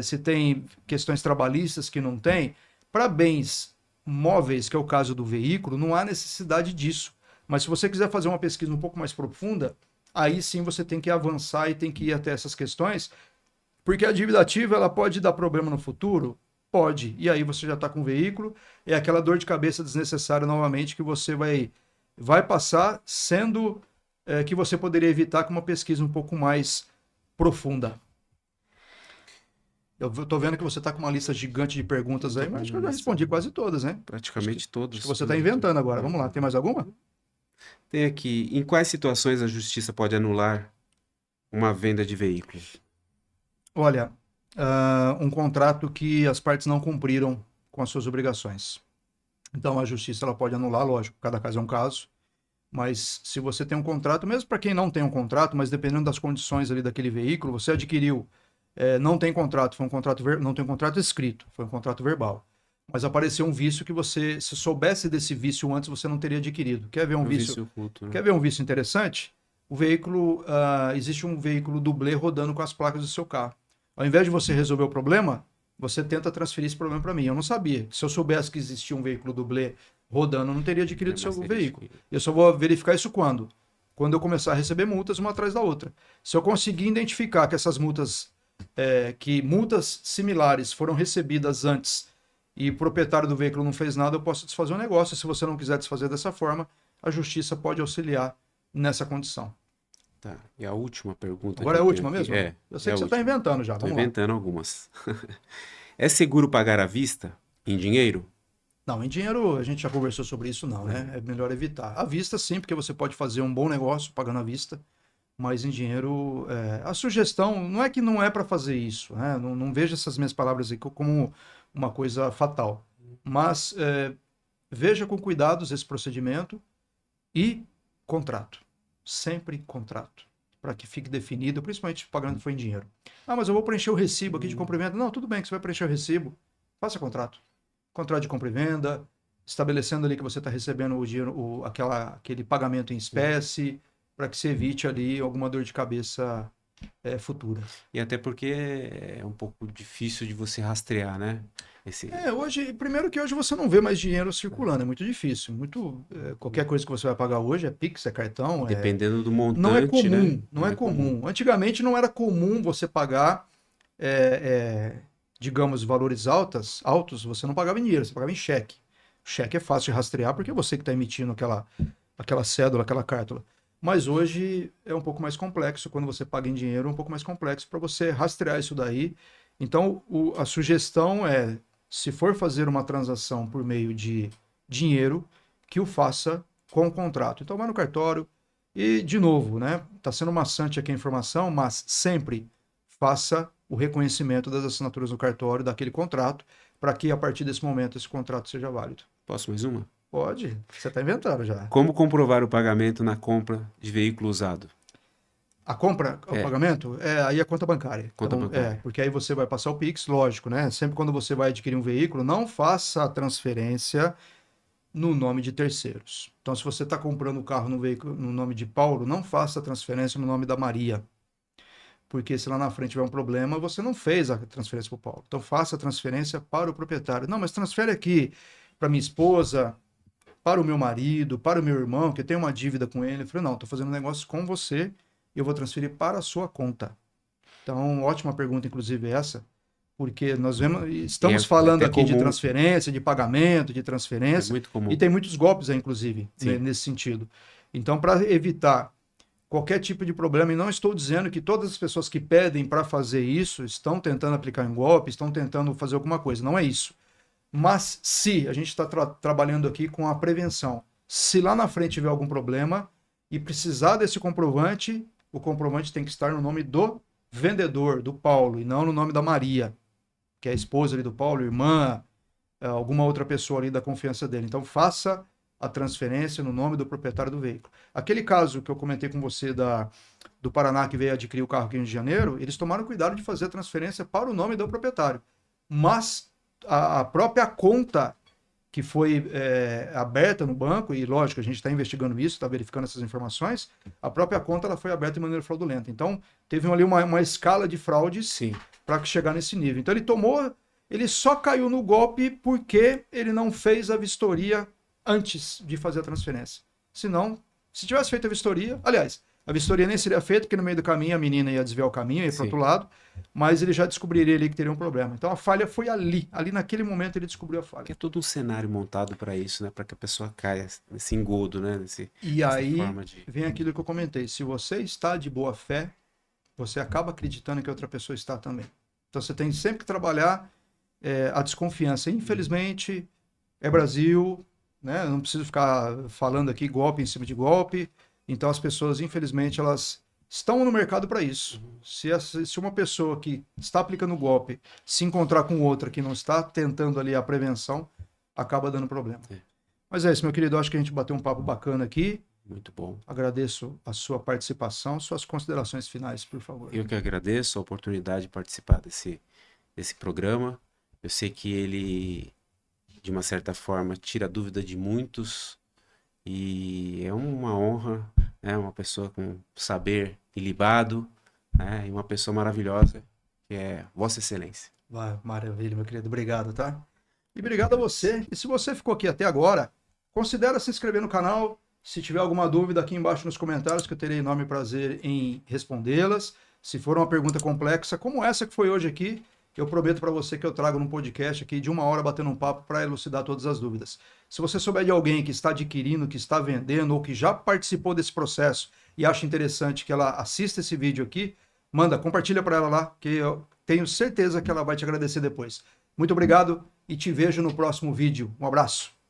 se tem questões trabalhistas que não tem? Para bens móveis, que é o caso do veículo, não há necessidade disso. Mas se você quiser fazer uma pesquisa um pouco mais profunda, aí sim você tem que avançar e tem que ir até essas questões, porque a dívida ativa ela pode dar problema no futuro? Pode. E aí você já está com o veículo, é aquela dor de cabeça desnecessária novamente que você vai passar, sendo que você poderia evitar com uma pesquisa um pouco mais profunda. Eu estou vendo que você está com uma lista gigante de perguntas aí, mas acho que eu já respondi quase todas, né? Praticamente todos. Acho que você está inventando agora. Vamos lá, tem mais alguma? Tem aqui, em quais situações a justiça pode anular uma venda de veículo? Olha, um contrato que as partes não cumpriram com as suas obrigações. Então a justiça ela pode anular, lógico, cada caso é um caso. Mas se você tem um contrato, mesmo para quem não tem um contrato, mas dependendo das condições ali daquele veículo, você adquiriu, não tem contrato, não tem um contrato escrito, foi um contrato verbal. Mas apareceu um vício que você, se soubesse desse vício antes, você não teria adquirido. Quer ver um vício oculto, né? Quer ver um vício interessante? O veículo, existe um veículo dublê rodando com as placas do seu carro. Ao invés de você resolver o problema, você tenta transferir esse problema para mim. Eu não sabia. Se eu soubesse que existia um veículo dublê rodando, eu não teria adquirido seu veículo. Eu só vou verificar isso quando? Quando eu começar a receber multas uma atrás da outra. Se eu conseguir identificar que essas multas, que multas similares foram recebidas antes e o proprietário do veículo não fez nada, eu posso desfazer o negócio. Se você não quiser desfazer dessa forma, a justiça pode auxiliar nessa condição. Tá. E a última pergunta Agora que é a eu tenho última aqui mesmo? Eu sei que você está inventando já. Estou Vamos lá. inventando algumas. É seguro pagar à vista em dinheiro? Não, em dinheiro a gente já conversou sobre isso, não, né? É melhor evitar. À vista, sim, porque você pode fazer um bom negócio pagando à vista, mas em dinheiro, a sugestão não é que não é para fazer isso, né? Não veja essas minhas palavras aqui como uma coisa fatal, mas veja com cuidados esse procedimento e contrato. Sempre contrato. Para que fique definido, principalmente pagando foi em dinheiro. Ah, mas eu vou preencher o recibo aqui de compra e venda. Não, tudo bem que você vai preencher o recibo. Faça contrato. Contrato de compra e venda, estabelecendo ali que você está recebendo o dinheiro, aquele pagamento em espécie, para que você evite ali alguma dor de cabeça futura. E até porque é um pouco difícil de você rastrear, né? Hoje, primeiro que hoje você não vê mais dinheiro circulando, é muito difícil. Qualquer coisa que você vai pagar hoje é Pix, é cartão. Dependendo do Não é montante, né? comum, não é comum. Antigamente não era comum você pagar, digamos, valores altos, você não pagava em dinheiro, você pagava em cheque. O cheque é fácil de rastrear porque é você que está emitindo aquela cédula, aquela cártula. Mas hoje é um pouco mais complexo, quando você paga em dinheiro, é um pouco mais complexo para você rastrear isso daí. Então, a sugestão é, se for fazer uma transação por meio de dinheiro, que o faça com o contrato. Então, vai no cartório e, de novo, né? Está sendo maçante aqui a informação, mas sempre faça o reconhecimento das assinaturas no cartório daquele contrato, para que, a partir desse momento, esse contrato seja válido. Posso mais uma? Pode, você está inventando já. Como comprovar o pagamento na compra de veículo usado? A compra, o pagamento, aí é conta bancária. Conta Então, bancária. porque aí você vai passar o Pix, lógico, né? Sempre quando você vai adquirir um veículo, não faça a transferência no nome de terceiros. Então, se você está comprando o carro no veículo no nome de Paulo, não faça a transferência no nome da Maria. Porque se lá na frente tiver um problema, você não fez a transferência para o Paulo. Então, faça a transferência para o proprietário. Não, mas transfere aqui para minha esposa, para o meu marido, para o meu irmão, que tem uma dívida com ele. Eu falei, não, estou fazendo um negócio com você e eu vou transferir para a sua conta. Então, ótima pergunta, inclusive, essa, porque estamos falando aqui de transferência, de pagamento, de transferência, é muito comum. E tem muitos golpes aí, inclusive, nesse sentido. Então, para evitar qualquer tipo de problema, e não estou dizendo que todas as pessoas que pedem para fazer isso estão tentando aplicar um golpe, estão tentando fazer alguma coisa, não é isso. Mas se a gente está trabalhando aqui com a prevenção, se lá na frente tiver algum problema e precisar desse comprovante, o comprovante tem que estar no nome do vendedor, do Paulo, e não no nome da Maria, que é a esposa ali do Paulo, irmã, alguma outra pessoa ali da confiança dele. Então faça a transferência no nome do proprietário do veículo. Aquele caso que eu comentei com você do Paraná, que veio adquirir o carro aqui em janeiro, eles tomaram cuidado de fazer a transferência para o nome do proprietário. Mas a própria conta que foi aberta no banco, e lógico, a gente está investigando isso, está verificando essas informações, a própria conta ela foi aberta de maneira fraudulenta. Então, teve ali uma escala de fraudes para chegar nesse nível. Então, ele só caiu no golpe porque ele não fez a vistoria antes de fazer a transferência. Senão, se tivesse feito a vistoria, aliás, a vistoria nem seria feita, porque no meio do caminho a menina ia desviar o caminho, ia para o outro lado, mas ele já descobriria ali que teria um problema. Então a falha foi ali naquele momento ele descobriu a falha. Que é todo um cenário montado para isso, né? Para que a pessoa caia nesse engodo, né? E aí vem aquilo que eu comentei, se você está de boa fé, você acaba acreditando que outra pessoa está também. Então você tem sempre que trabalhar a desconfiança. Infelizmente, é Brasil, né? Eu não preciso ficar falando aqui golpe em cima de golpe. Então as pessoas, infelizmente, elas estão no mercado para isso. Se uma pessoa que está aplicando o golpe se encontrar com outra que não está tentando ali a prevenção, acaba dando problema. Mas é isso, meu querido. Eu acho que a gente bateu um papo bacana aqui. Muito bom. Agradeço a sua participação. Suas considerações finais, por favor. Eu que agradeço a oportunidade de participar desse programa. Eu sei que ele, de uma certa forma, tira a dúvida de muitos. E é uma honra, né? Uma pessoa com saber ilibado, né? E uma pessoa maravilhosa, que é Vossa Excelência. Vai, maravilha, meu querido. Obrigado, tá? E obrigado a você. E se você ficou aqui até agora, considere se inscrever no canal. Se tiver alguma dúvida aqui embaixo nos comentários, que eu terei enorme prazer em respondê-las. Se for uma pergunta complexa, como essa que foi hoje aqui, eu prometo para você que eu trago num podcast aqui de 1 hora batendo um papo para elucidar todas as dúvidas. Se você souber de alguém que está adquirindo, que está vendendo ou que já participou desse processo e acha interessante que ela assista esse vídeo aqui, manda, compartilha para ela lá, que eu tenho certeza que ela vai te agradecer depois. Muito obrigado e te vejo no próximo vídeo. Um abraço.